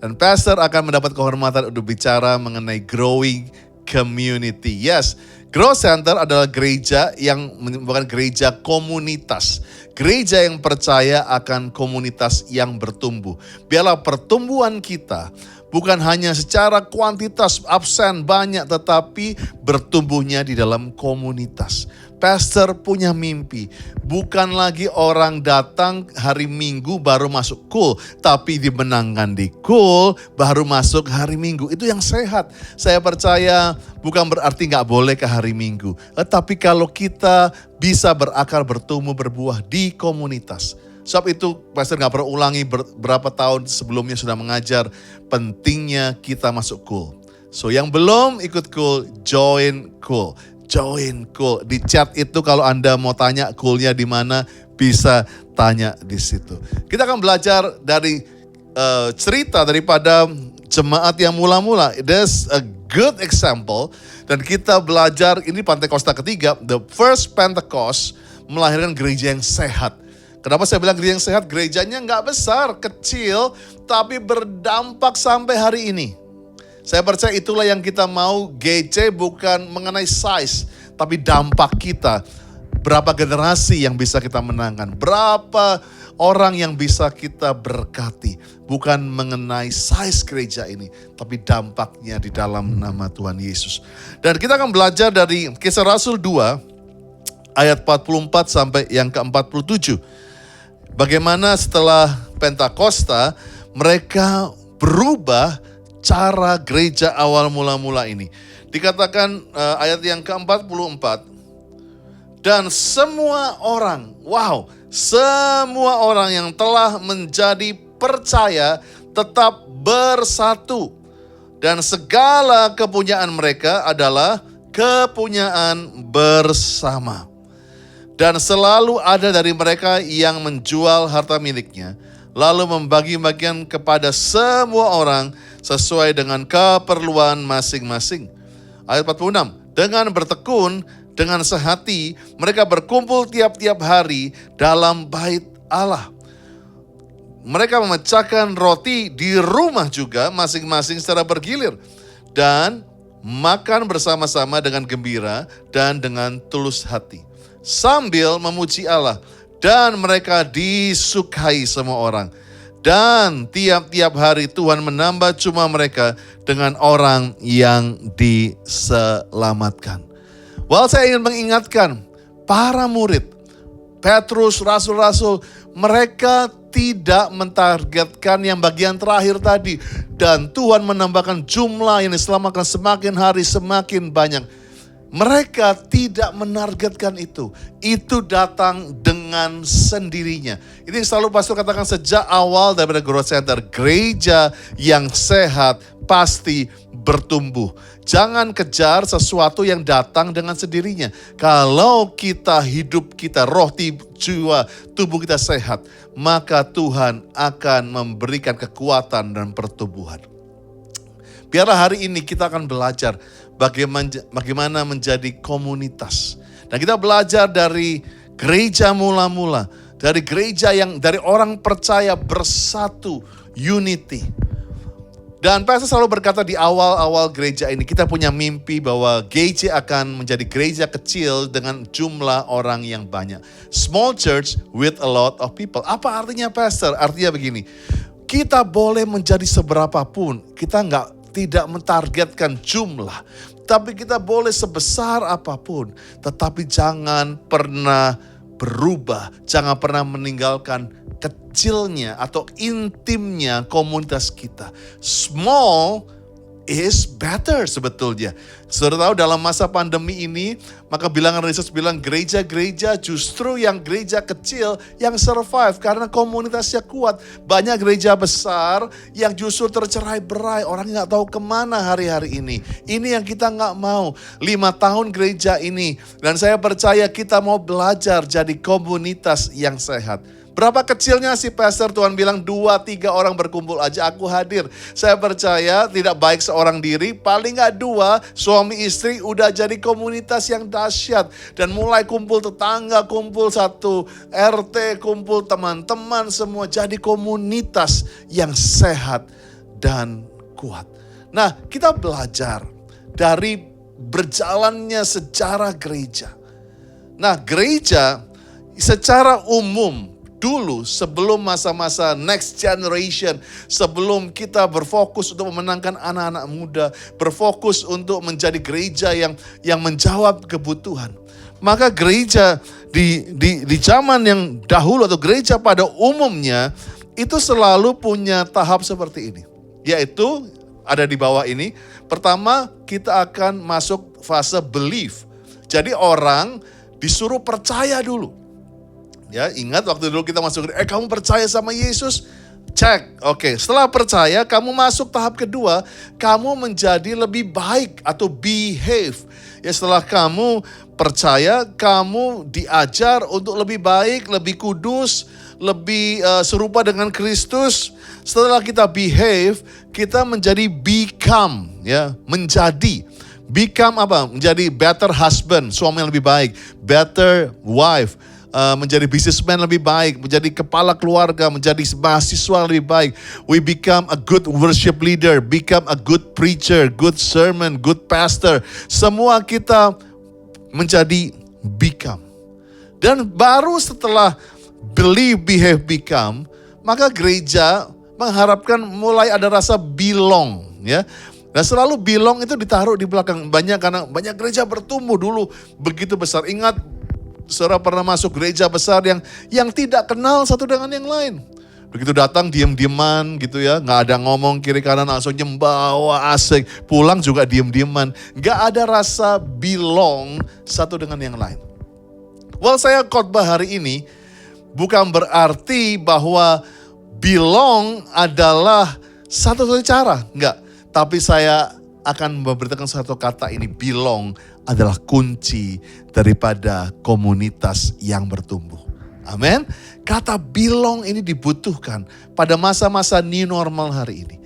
dan Pastor akan mendapat kehormatan untuk bicara mengenai growing community. Yes, Growth Center adalah gereja yang bukan gereja komunitas. Gereja yang percaya akan komunitas yang bertumbuh. Biarlah pertumbuhan kita bukan hanya secara kuantitas absen banyak, tetapi bertumbuhnya di dalam komunitas. Pastor punya mimpi, bukan lagi orang datang hari Minggu baru masuk cool, tapi dimenangkan di cool baru masuk hari Minggu. Itu yang sehat. Saya percaya bukan berarti gak boleh ke hari Minggu, tetapi kalau kita bisa berakar, bertumbuh, berbuah di komunitas. Sebab itu Pastor gak perlu ulangi berapa tahun sebelumnya sudah mengajar pentingnya kita masuk cool. So yang belum ikut cool, join cool. Join cool. Di chat itu kalau Anda mau tanya coolnya di mana, bisa tanya di situ. Kita akan belajar dari cerita daripada jemaat yang mula-mula. There's a good example. Dan kita belajar, ini Pentakosta ketiga, the first Pentecost melahirkan gereja yang sehat. Kenapa saya bilang gereja yang sehat? Gerejanya nggak besar, kecil, tapi berdampak sampai hari ini. Saya percaya itulah yang kita mau. GC bukan mengenai size, tapi dampak kita. Berapa generasi yang bisa kita menangkan, berapa orang yang bisa kita berkati. Bukan mengenai size gereja ini, tapi dampaknya di dalam nama Tuhan Yesus. Dan kita akan belajar dari Kisah Rasul 2, ayat 44 sampai yang ke-47. Bagaimana setelah Pentakosta, mereka berubah cara gereja awal mula-mula ini. Dikatakan ayat yang ke-44, dan semua orang, semua orang yang telah menjadi percaya tetap bersatu. Dan segala kepunyaan mereka adalah kepunyaan bersama. Dan selalu ada dari mereka yang menjual harta miliknya, lalu membagi-bagikan kepada semua orang sesuai dengan keperluan masing-masing. Ayat 46, dengan bertekun, dengan sehati, mereka berkumpul tiap-tiap hari dalam bait Allah. Mereka memecahkan roti di rumah juga masing-masing secara bergilir. Dan makan bersama-sama dengan gembira dan dengan tulus hati. Sambil memuji Allah, dan mereka disukai semua orang. Dan tiap-tiap hari Tuhan menambah jumlah mereka dengan orang yang diselamatkan. Saya ingin mengingatkan para murid, Petrus, rasul-rasul, mereka tidak mentargetkan yang bagian terakhir tadi. Dan Tuhan menambahkan jumlah yang diselamatkan semakin hari semakin banyak. Mereka tidak menargetkan itu. Itu datang dengan sendirinya. Ini selalu Pastor katakan sejak awal daripada Growth Center. Gereja yang sehat pasti bertumbuh. Jangan kejar sesuatu yang datang dengan sendirinya. Kalau kita hidup kita, roh, jiwa, tubuh kita sehat, maka Tuhan akan memberikan kekuatan dan pertumbuhan. Biarlah hari ini kita akan belajar bagaimana menjadi komunitas. Dan kita belajar dari gereja mula-mula, dari gereja yang dari orang percaya bersatu, unity. Dan pastor selalu berkata di awal-awal gereja ini, kita punya mimpi bahwa GC akan menjadi gereja kecil dengan jumlah orang yang banyak. Small church with a lot of people. Apa artinya pastor? Artinya begini, kita boleh menjadi seberapapun, kita tidak mentargetkan jumlah, tapi kita boleh sebesar apapun, tetapi jangan pernah berubah, jangan pernah meninggalkan kecilnya atau intimnya komunitas kita. Small is better sebetulnya. Saudara tahu dalam masa pandemi ini, maka bilangan riset bilang gereja-gereja justru yang gereja kecil yang survive karena komunitasnya kuat. Banyak gereja besar yang justru tercerai-berai, orang nggak tahu kemana hari-hari ini. Ini yang kita nggak mau. 5 tahun gereja ini, dan saya percaya kita mau belajar jadi komunitas yang sehat. Berapa kecilnya sih pastor? Tuhan bilang 2-3 orang berkumpul aja aku hadir. Saya percaya tidak baik seorang diri, paling gak 2 suami istri udah jadi komunitas yang dahsyat. Dan mulai kumpul tetangga, kumpul satu RT, kumpul teman-teman semua, jadi komunitas yang sehat dan kuat. Nah, kita belajar dari berjalannya sejarah gereja. Nah, gereja secara umum dulu sebelum masa-masa next generation, sebelum kita berfokus untuk memenangkan anak-anak muda, berfokus untuk menjadi gereja yang menjawab kebutuhan. Maka gereja di zaman yang dahulu atau gereja pada umumnya itu selalu punya tahap seperti ini. Yaitu ada di bawah ini. Pertama, kita akan masuk fase belief. Jadi orang disuruh percaya dulu. Ya, ingat waktu dulu kita masuk, kamu percaya sama Yesus? Cek, oke. Setelah percaya, kamu masuk tahap kedua, kamu menjadi lebih baik atau behave. Ya, setelah kamu percaya, kamu diajar untuk lebih baik, lebih kudus, lebih serupa dengan Kristus. Setelah kita behave, kita menjadi become, ya, menjadi. Become apa? Menjadi better husband, suami yang lebih baik, better wife. Menjadi businessman lebih baik, menjadi kepala keluarga, menjadi mahasiswa lebih baik. We become a good worship leader, become a good preacher, good sermon, good pastor. Semua kita menjadi become. Dan baru setelah believe, behave, become, maka gereja mengharapkan mulai ada rasa belong, ya. Dan selalu belong itu ditaruh di belakang. Karena banyak gereja bertumbuh dulu begitu besar. Ingat, saudara pernah masuk gereja besar yang tidak kenal satu dengan yang lain. Begitu datang diem-dieman gitu ya, gak ada ngomong kiri kanan, langsung nyembah, wah asik. Pulang juga diem-dieman, gak ada rasa belong satu dengan yang lain. Well, saya khotbah hari ini bukan berarti bahwa belong adalah satu-satunya cara, enggak. Tapi saya akan memberitakan satu kata ini, belong adalah kunci daripada komunitas yang bertumbuh. Amin. Kata belong ini dibutuhkan pada masa-masa new normal hari ini.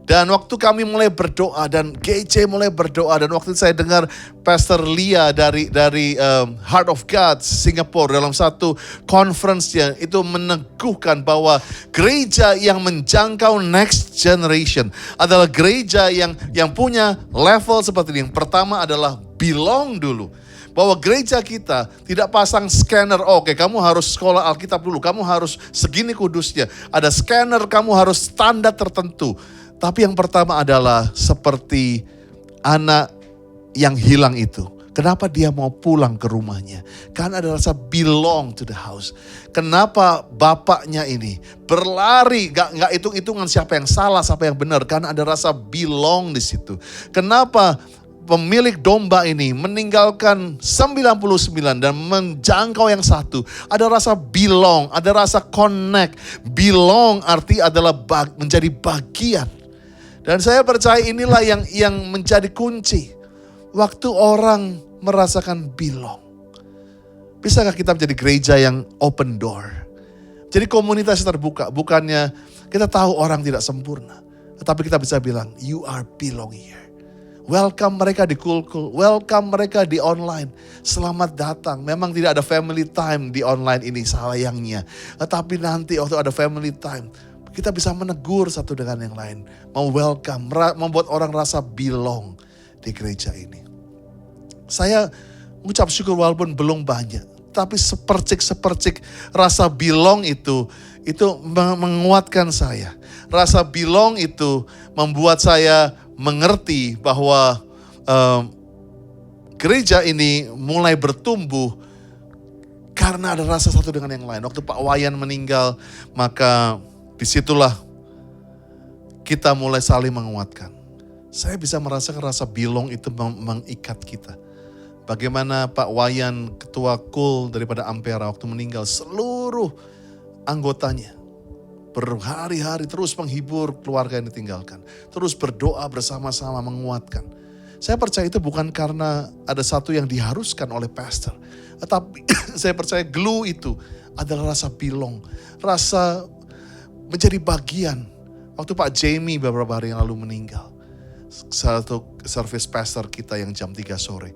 Dan waktu kami mulai berdoa dan GC mulai berdoa, dan waktu saya dengar Pastor Lia dari Heart of God Singapore dalam satu conference-nya itu meneguhkan bahwa gereja yang menjangkau next generation adalah gereja yang punya level seperti ini. Yang pertama adalah belong dulu. Bahwa gereja kita tidak pasang scanner, oke, kamu harus sekolah Alkitab dulu, kamu harus segini kudusnya. Ada scanner, kamu harus standar tertentu. Tapi yang pertama adalah seperti anak yang hilang itu. Kenapa dia mau pulang ke rumahnya? Karena ada rasa belong to the house. Kenapa bapaknya ini berlari, gak hitung-hitungan siapa yang salah, siapa yang benar. Karena ada rasa belong di situ. Kenapa pemilik domba ini meninggalkan 99 dan menjangkau yang satu? Ada rasa belong, ada rasa connect. Belong arti adalah menjadi bagian. Dan saya percaya inilah yang menjadi kunci. Waktu orang merasakan belong. Bisakah kita menjadi gereja yang open door? Jadi komunitas terbuka, bukannya kita tahu orang tidak sempurna. Tetapi kita bisa bilang, you are belong here. Welcome mereka di Kulkul, welcome mereka di online. Selamat datang. Memang tidak ada family time di online ini sayangnya. Tetapi nanti waktu ada family time, kita bisa menegur satu dengan yang lain. Welcome, membuat orang rasa belong di gereja ini. Saya mengucap syukur walaupun belum banyak. Tapi sepercik rasa belong itu menguatkan saya. Rasa belong itu membuat saya mengerti bahwa gereja ini mulai bertumbuh karena ada rasa satu dengan yang lain. Waktu Pak Wayan meninggal, maka disitulah kita mulai saling menguatkan. Saya bisa merasakan rasa belong itu mengikat kita. Bagaimana Pak Wayan, ketua KUL daripada Ampera waktu meninggal, seluruh anggotanya berhari-hari terus menghibur keluarga yang ditinggalkan. Terus berdoa bersama-sama menguatkan. Saya percaya itu bukan karena ada satu yang diharuskan oleh pastor. Tetapi saya percaya glue itu adalah rasa belong. Rasa menjadi bagian. Waktu Pak Jamie beberapa hari yang lalu meninggal. Satu service pastor kita yang jam 3 sore.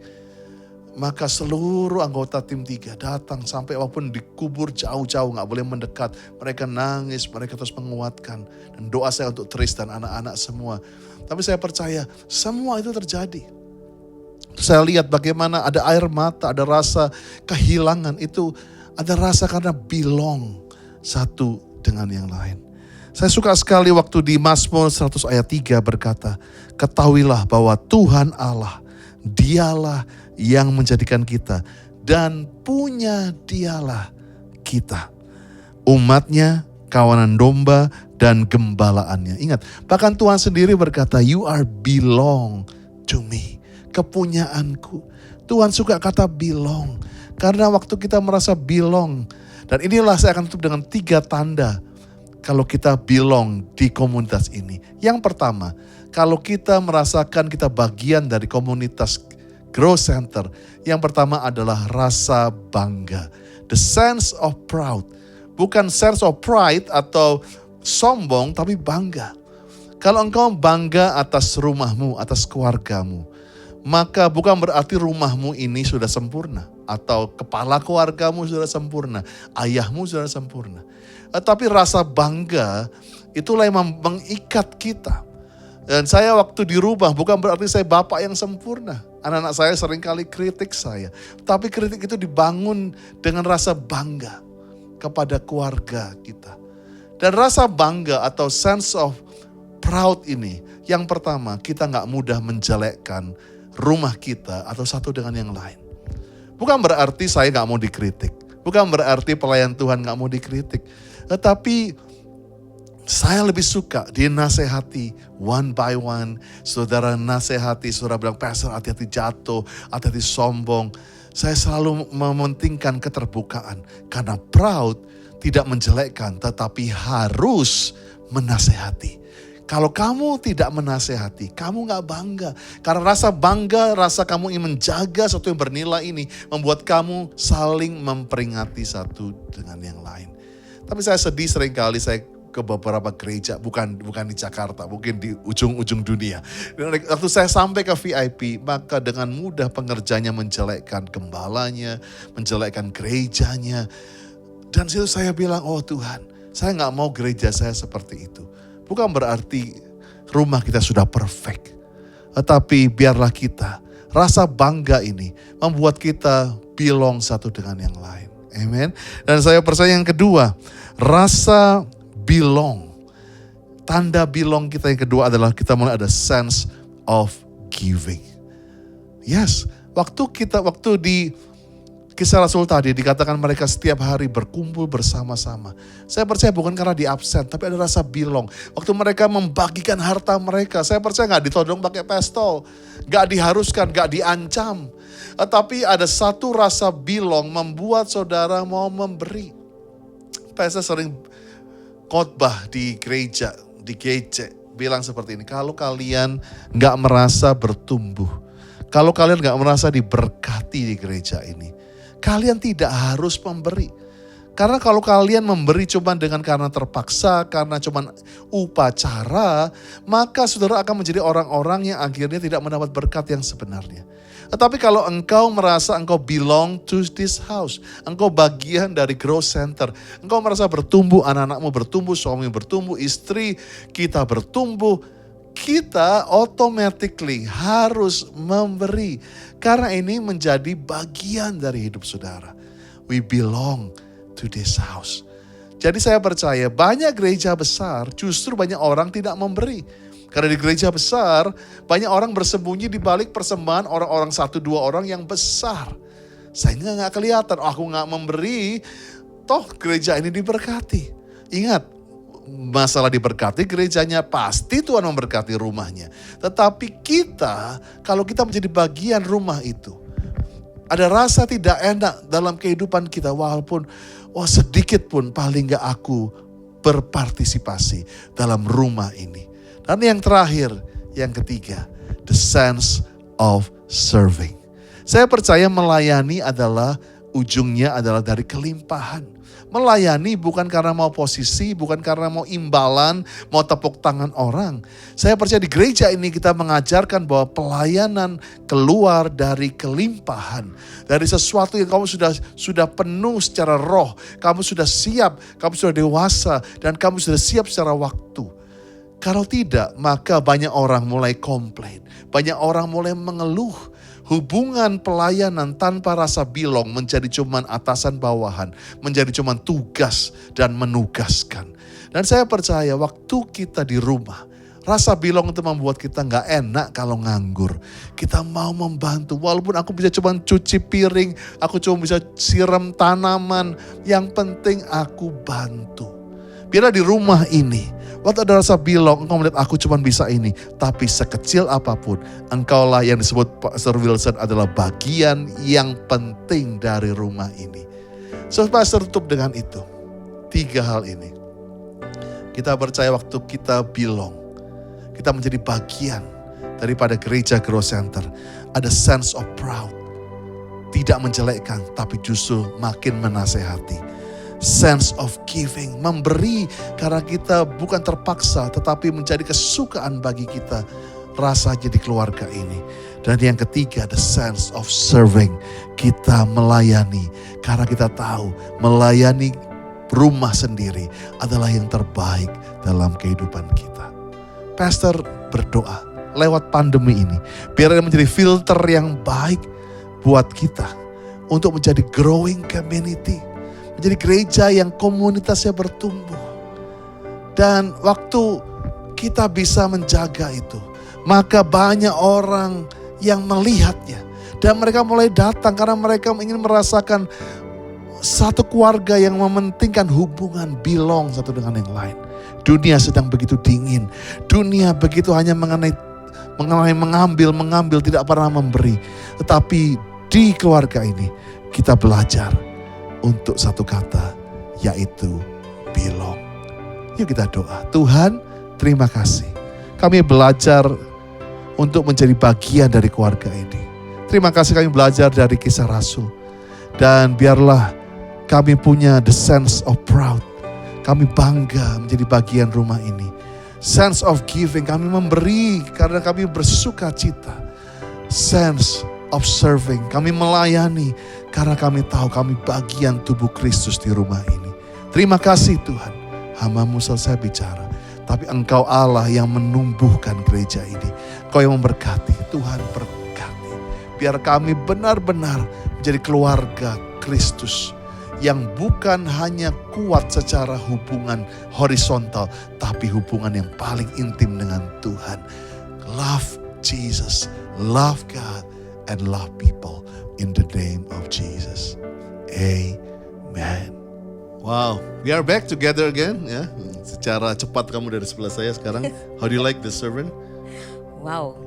Maka seluruh anggota tim 3 datang sampai walaupun dikubur jauh-jauh, gak boleh mendekat. Mereka nangis, mereka terus menguatkan. Dan doa saya untuk Tris dan anak-anak semua. Tapi saya percaya semua itu terjadi. Saya lihat bagaimana ada air mata, ada rasa kehilangan. Itu ada rasa karena belong satu dengan yang lain. Saya suka sekali waktu di Mazmur 100 ayat 3 berkata, ketahuilah bahwa Tuhan Allah, Dialah yang menjadikan kita dan punya Dialah kita. Umatnya, kawanan domba dan gembalaannya. Ingat, bahkan Tuhan sendiri berkata, you are belong to me. Kepunyaanku. Tuhan suka kata belong. Karena waktu kita merasa belong. Dan inilah saya akan tutup dengan 3 tanda kalau kita belong di komunitas ini. Yang pertama, kalau kita merasakan kita bagian dari komunitas Growth Center, yang pertama adalah rasa bangga. The sense of proud. Bukan sense of pride atau sombong, tapi bangga. Kalau engkau bangga atas rumahmu, atas keluargamu, maka bukan berarti rumahmu ini sudah sempurna. Atau kepala keluargamu sudah sempurna. Ayahmu sudah sempurna. Tapi rasa bangga itulah yang mengikat kita. Dan saya waktu dirubah bukan berarti saya bapak yang sempurna. Anak-anak saya seringkali kritik saya. Tapi kritik itu dibangun dengan rasa bangga kepada keluarga kita. Dan rasa bangga atau sense of proud ini. Yang pertama, kita gak mudah menjelekkan rumah kita atau satu dengan yang lain. Bukan berarti saya gak mau dikritik. Bukan berarti pelayan Tuhan gak mau dikritik. Tetapi saya lebih suka dinasehati one by one. Saudara nasehati, saudara bilang, pastor hati-hati jatuh, hati-hati sombong. Saya selalu mementingkan keterbukaan. Karena proud tidak menjelekkan, tetapi harus menasehati. Kalau kamu tidak menasehati, kamu gak bangga. Karena rasa bangga, rasa kamu ingin menjaga sesuatu yang bernilai ini, membuat kamu saling memperingati satu dengan yang lain. Tapi saya sedih seringkali saya ke beberapa gereja, bukan di Jakarta, mungkin di ujung-ujung dunia. Dan waktu saya sampai ke VIP, maka dengan mudah pengerjanya menjelekkan gembalanya, menjelekkan gerejanya. Dan situ saya bilang, oh Tuhan, saya gak mau gereja saya seperti itu. Bukan berarti rumah kita sudah perfect. Tetapi biarlah kita, rasa bangga ini membuat kita belong satu dengan yang lain. Amen. Dan saya percaya yang kedua, rasa belong. Tanda belong kita yang kedua adalah kita mulai ada sense of giving. Yes, waktu di Kisah Rasul tadi dikatakan mereka setiap hari berkumpul bersama-sama. Saya percaya bukan karena di absen, tapi ada rasa belong. Waktu mereka membagikan harta mereka, saya percaya gak ditodong pakai pistol. Gak diharuskan, gak diancam. Tapi ada satu rasa belong membuat saudara mau memberi. Saya sering khotbah di gereja, di GC. bilang seperti ini, kalau kalian gak merasa bertumbuh, kalau kalian gak merasa diberkati di gereja ini, kalian tidak harus memberi. Karena kalau kalian memberi cuma karena terpaksa, karena cuma upacara, maka saudara akan menjadi orang-orang yang akhirnya tidak mendapat berkat yang sebenarnya. Tetapi kalau engkau merasa engkau belong to this house, engkau bagian dari growth center, engkau merasa bertumbuh, anak-anakmu bertumbuh, suamimu bertumbuh, istri kita bertumbuh, kita automatically harus memberi. Karena ini menjadi bagian dari hidup saudara. We belong to this house. Jadi saya percaya banyak gereja besar justru banyak orang tidak memberi. Karena di gereja besar banyak orang bersembunyi di balik persembahan orang-orang 1-2 orang yang besar. Sehingga gak kelihatan, aku gak memberi, toh gereja ini diberkati. Ingat, masalah diberkati gerejanya, pasti Tuhan memberkati rumahnya. Tetapi kita, kalau kita menjadi bagian rumah itu, ada rasa tidak enak dalam kehidupan kita walaupun sedikit pun paling gak aku berpartisipasi dalam rumah ini. Dan yang terakhir, yang ketiga, the sense of serving. Saya percaya melayani ujungnya adalah dari kelimpahan. Melayani bukan karena mau posisi, bukan karena mau imbalan, mau tepuk tangan orang. Saya percaya di gereja ini kita mengajarkan bahwa pelayanan keluar dari kelimpahan. Dari sesuatu yang kamu sudah penuh secara roh, kamu sudah siap, kamu sudah dewasa, dan kamu sudah siap secara waktu. Kalau tidak, maka banyak orang mulai komplain, banyak orang mulai mengeluh. Hubungan pelayanan tanpa rasa belong menjadi cuman atasan bawahan, menjadi cuman tugas dan menugaskan. Dan saya percaya waktu kita di rumah, rasa belong itu membuat kita gak enak kalau nganggur. Kita mau membantu, walaupun aku bisa cuman cuci piring, aku cuma bisa siram tanaman, yang penting aku bantu. Bila di rumah ini, waktu ada rasa belong, engkau melihat aku cuma bisa ini. Tapi sekecil apapun, engkaulah yang disebut Pastor Wilson adalah bagian yang penting dari rumah ini. So, Pastor tutup dengan itu. 3 hal ini. Kita percaya waktu kita belong, kita menjadi bagian daripada gereja Growth Center. Ada sense of proud. Tidak menjelekkan, tapi justru makin menasehati. Sense of giving, memberi karena kita bukan terpaksa tetapi menjadi kesukaan bagi kita rasa jadi keluarga ini. Dan yang ketiga, the sense of serving, kita melayani karena kita tahu melayani rumah sendiri adalah yang terbaik dalam kehidupan kita. Pastor berdoa lewat pandemi ini biar menjadi filter yang baik buat kita untuk menjadi growing community. Menjadi gereja yang komunitasnya bertumbuh. Dan waktu kita bisa menjaga itu, maka banyak orang yang melihatnya. Dan mereka mulai datang karena mereka ingin merasakan satu keluarga yang mementingkan hubungan belong satu dengan yang lain. Dunia sedang begitu dingin. Dunia begitu hanya mengenai mengambil, tidak pernah memberi. Tetapi di keluarga ini kita belajar untuk satu kata, yaitu belong. Yuk kita doa. Tuhan, terima kasih. Kami belajar untuk menjadi bagian dari keluarga ini. Terima kasih kami belajar dari kisah Rasul. Dan biarlah kami punya the sense of proud. Kami bangga menjadi bagian rumah ini. Sense of giving, kami memberi karena kami bersuka cita. Sense of serving, kami melayani karena kami tahu kami bagian tubuh Kristus di rumah ini. Terima kasih Tuhan, hamba-Mu selesai bicara, tapi Engkau Allah yang menumbuhkan gereja ini. Engkau yang memberkati, Tuhan berkati. Biar kami benar-benar menjadi keluarga Kristus yang bukan hanya kuat secara hubungan horizontal, tapi hubungan yang paling intim dengan Tuhan. Love Jesus, love God, and love people in the name of Jesus. Amen. Wow, we are back together again ya. Secara cepat kamu dari sebelah saya sekarang. How do you like the sermon? Wow,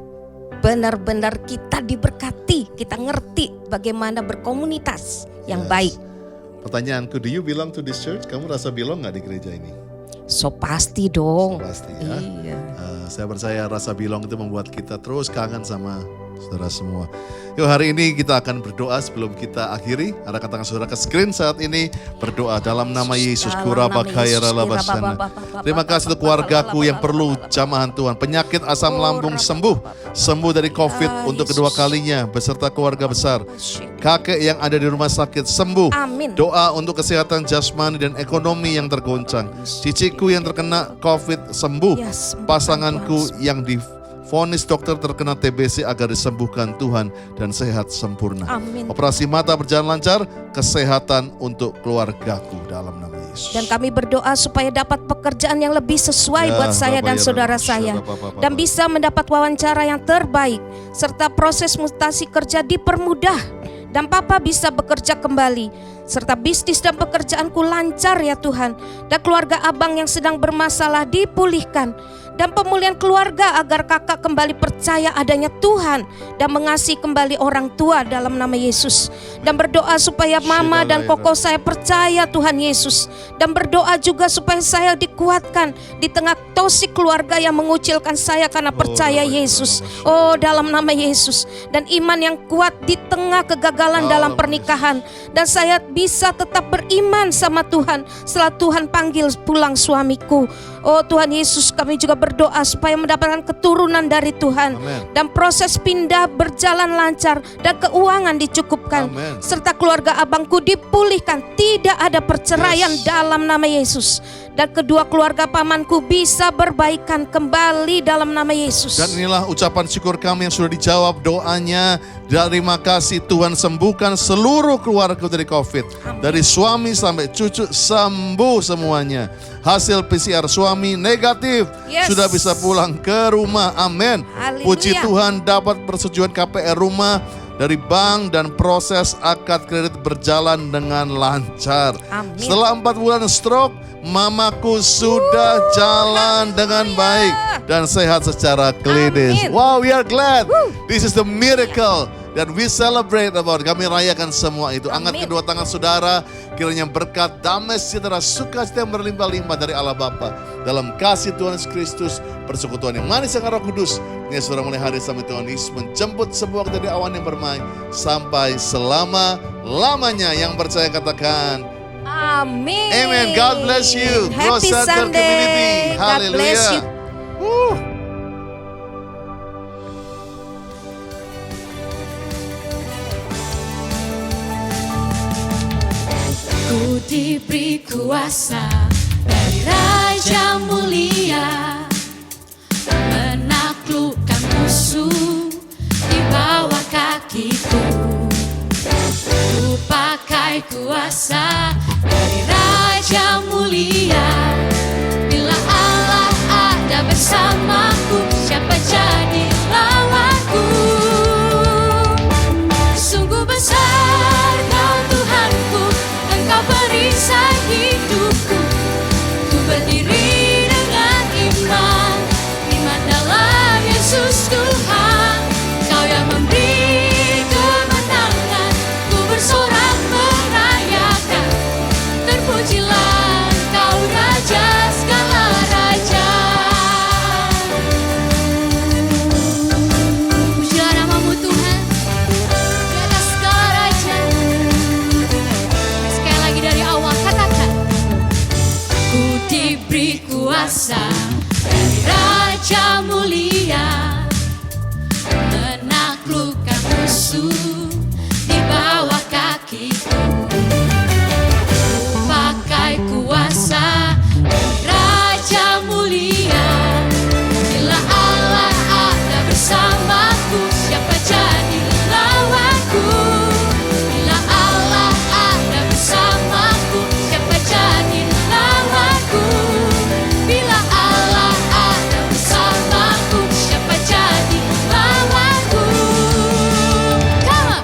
benar-benar kita diberkati, kita ngerti bagaimana berkomunitas yang baik. Pertanyaanku, do you belong to this church? Kamu rasa belong gak di gereja ini? So pasti dong. Pasti ya. Iya. Saya percaya rasa belong itu membuat kita terus kangen sama saudara semua. Yuk hari ini kita akan berdoa sebelum kita akhiri. Ada katakan saudara ke screen saat ini. Berdoa dalam nama Yesus. Terima kasih untuk keluargaku yang perlu jamahan Tuhan. Penyakit asam lambung sembuh. Sembuh dari COVID untuk kedua kalinya beserta keluarga besar. Kakek yang ada di rumah sakit sembuh. Amin. Doa untuk kesehatan jasmani dan ekonomi yang tergoncang. Ciciku yang terkena COVID sembuh. Pasanganku yang divonis dokter terkena TBC agar disembuhkan Tuhan dan sehat sempurna. Amin. Operasi mata berjalan lancar, kesehatan untuk keluargaku dalam nama Yesus. Dan kami berdoa supaya dapat pekerjaan yang lebih sesuai buat saya dan saudara saya. Dan bisa mendapat wawancara yang terbaik. Serta proses mutasi kerja dipermudah. Dan Papa bisa bekerja kembali. Serta bisnis dan pekerjaanku lancar ya Tuhan. Dan keluarga abang yang sedang bermasalah dipulihkan. Dan pemulihan keluarga agar kakak kembali percaya adanya Tuhan. Dan mengasihi kembali orang tua dalam nama Yesus. Dan berdoa supaya mama dan koko saya percaya Tuhan Yesus. Dan berdoa juga supaya saya dikuatkan di tengah tosik keluarga yang mengucilkan saya karena percaya Yesus. Oh dalam nama Yesus. Dan iman yang kuat di tengah kegagalan dalam pernikahan. Dan saya bisa tetap beriman sama Tuhan setelah Tuhan panggil pulang suamiku. Oh Tuhan Yesus, kami juga berdoa supaya mendapatkan keturunan dari Tuhan. Amen. Dan proses pindah berjalan lancar dan keuangan dicukupkan. Amen. Serta keluarga abangku dipulihkan, tidak ada perceraian dalam nama Yesus. Dan kedua keluarga pamanku bisa berbaikan kembali dalam nama Yesus. Dan inilah ucapan syukur kami yang sudah dijawab doanya. Terima kasih Tuhan, sembuhkan seluruh keluarga dari COVID. Amin. Dari suami sampai cucu sembuh semuanya. Hasil PCR suami negatif, sudah bisa pulang ke rumah. Amin. Puji Tuhan dapat persetujuan KPR rumah dari bank dan proses akad kredit berjalan dengan lancar. Amin. Setelah 4 bulan stroke, mamaku sudah jalan dengan baik dan sehat secara klinis. Wow, we are glad. This is the miracle. Dan we celebrate about it. Kami rayakan semua itu. Angkat kedua tangan saudara. Kiranya berkat, damai sejahtera, sukacita yang berlimpah-limpah dari Allah Bapa. Dalam kasih Tuhan Yesus Kristus, persekutuan yang manis yang Roh Kudus. Ini saudara mulai hari sampai Tuhan Yesus menjemput semua kita dari awan yang bermain. Sampai selama-lamanya. Yang percaya katakan amin. Amen. God bless you. Happy Sunday. God bless you. Ku diberi kuasa dari Raja Mulia, menaklukkan musuh di bawah kakiku. Ku pakai kuasa dari Raja Mulia. Bila Allah ada bersamaku, siapa jadi lawanku? Sungguh besar Kau Tuhanku, Engkau perisai hidupku. Ku berdiri dengan iman, iman dalam Yesus Tuhan. Kau yang memberi kemenangan, ku bersorak merayakan. Terpujilah Kau Raja segala raja. Pujilah namamu Tuhan, di atas segala raja. Sekali lagi dari awal katakan, ku diberi kuasa dari Raja Mulia, menaklukkan musuh di bawah kakiku. Ku pakai kuasa dari Raja Mulia. Bila Allah ada bersamaku, siapa jadi lawanku? Bila Allah ada bersamaku, siapa jadi lawanku? Bila Allah ada bersamaku, siapa jadi lawanku? Come on.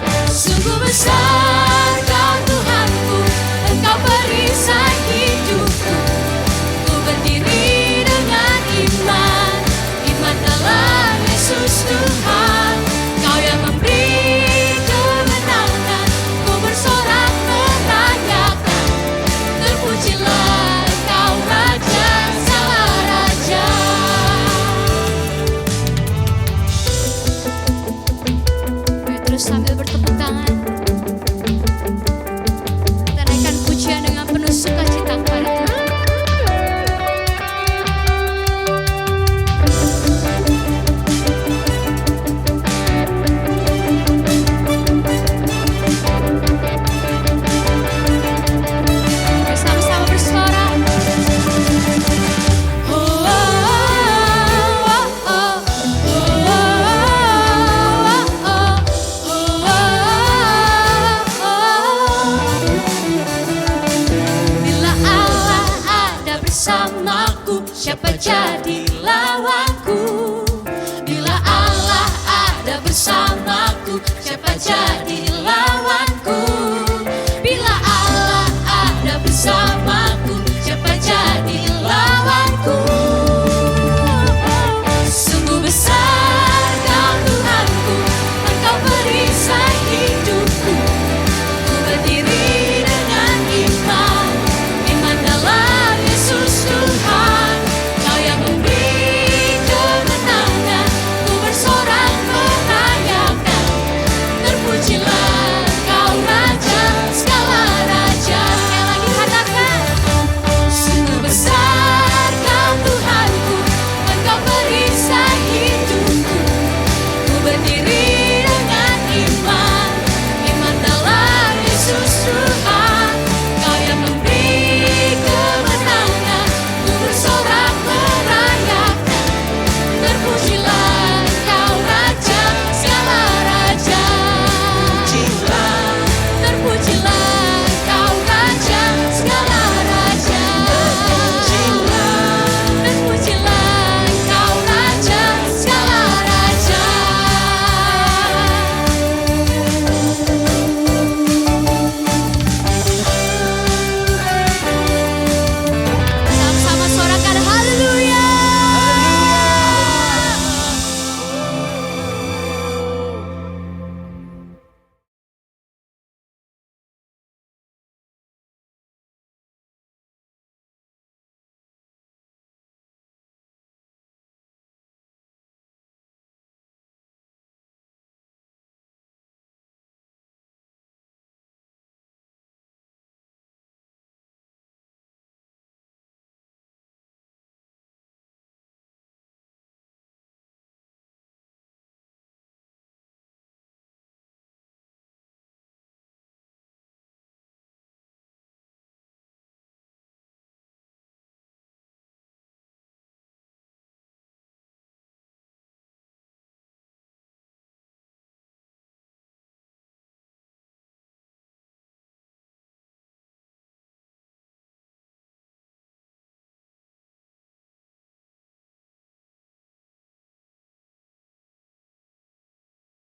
siapa jadi lawanku? Bila Allah ada bersamaku, siapa jadi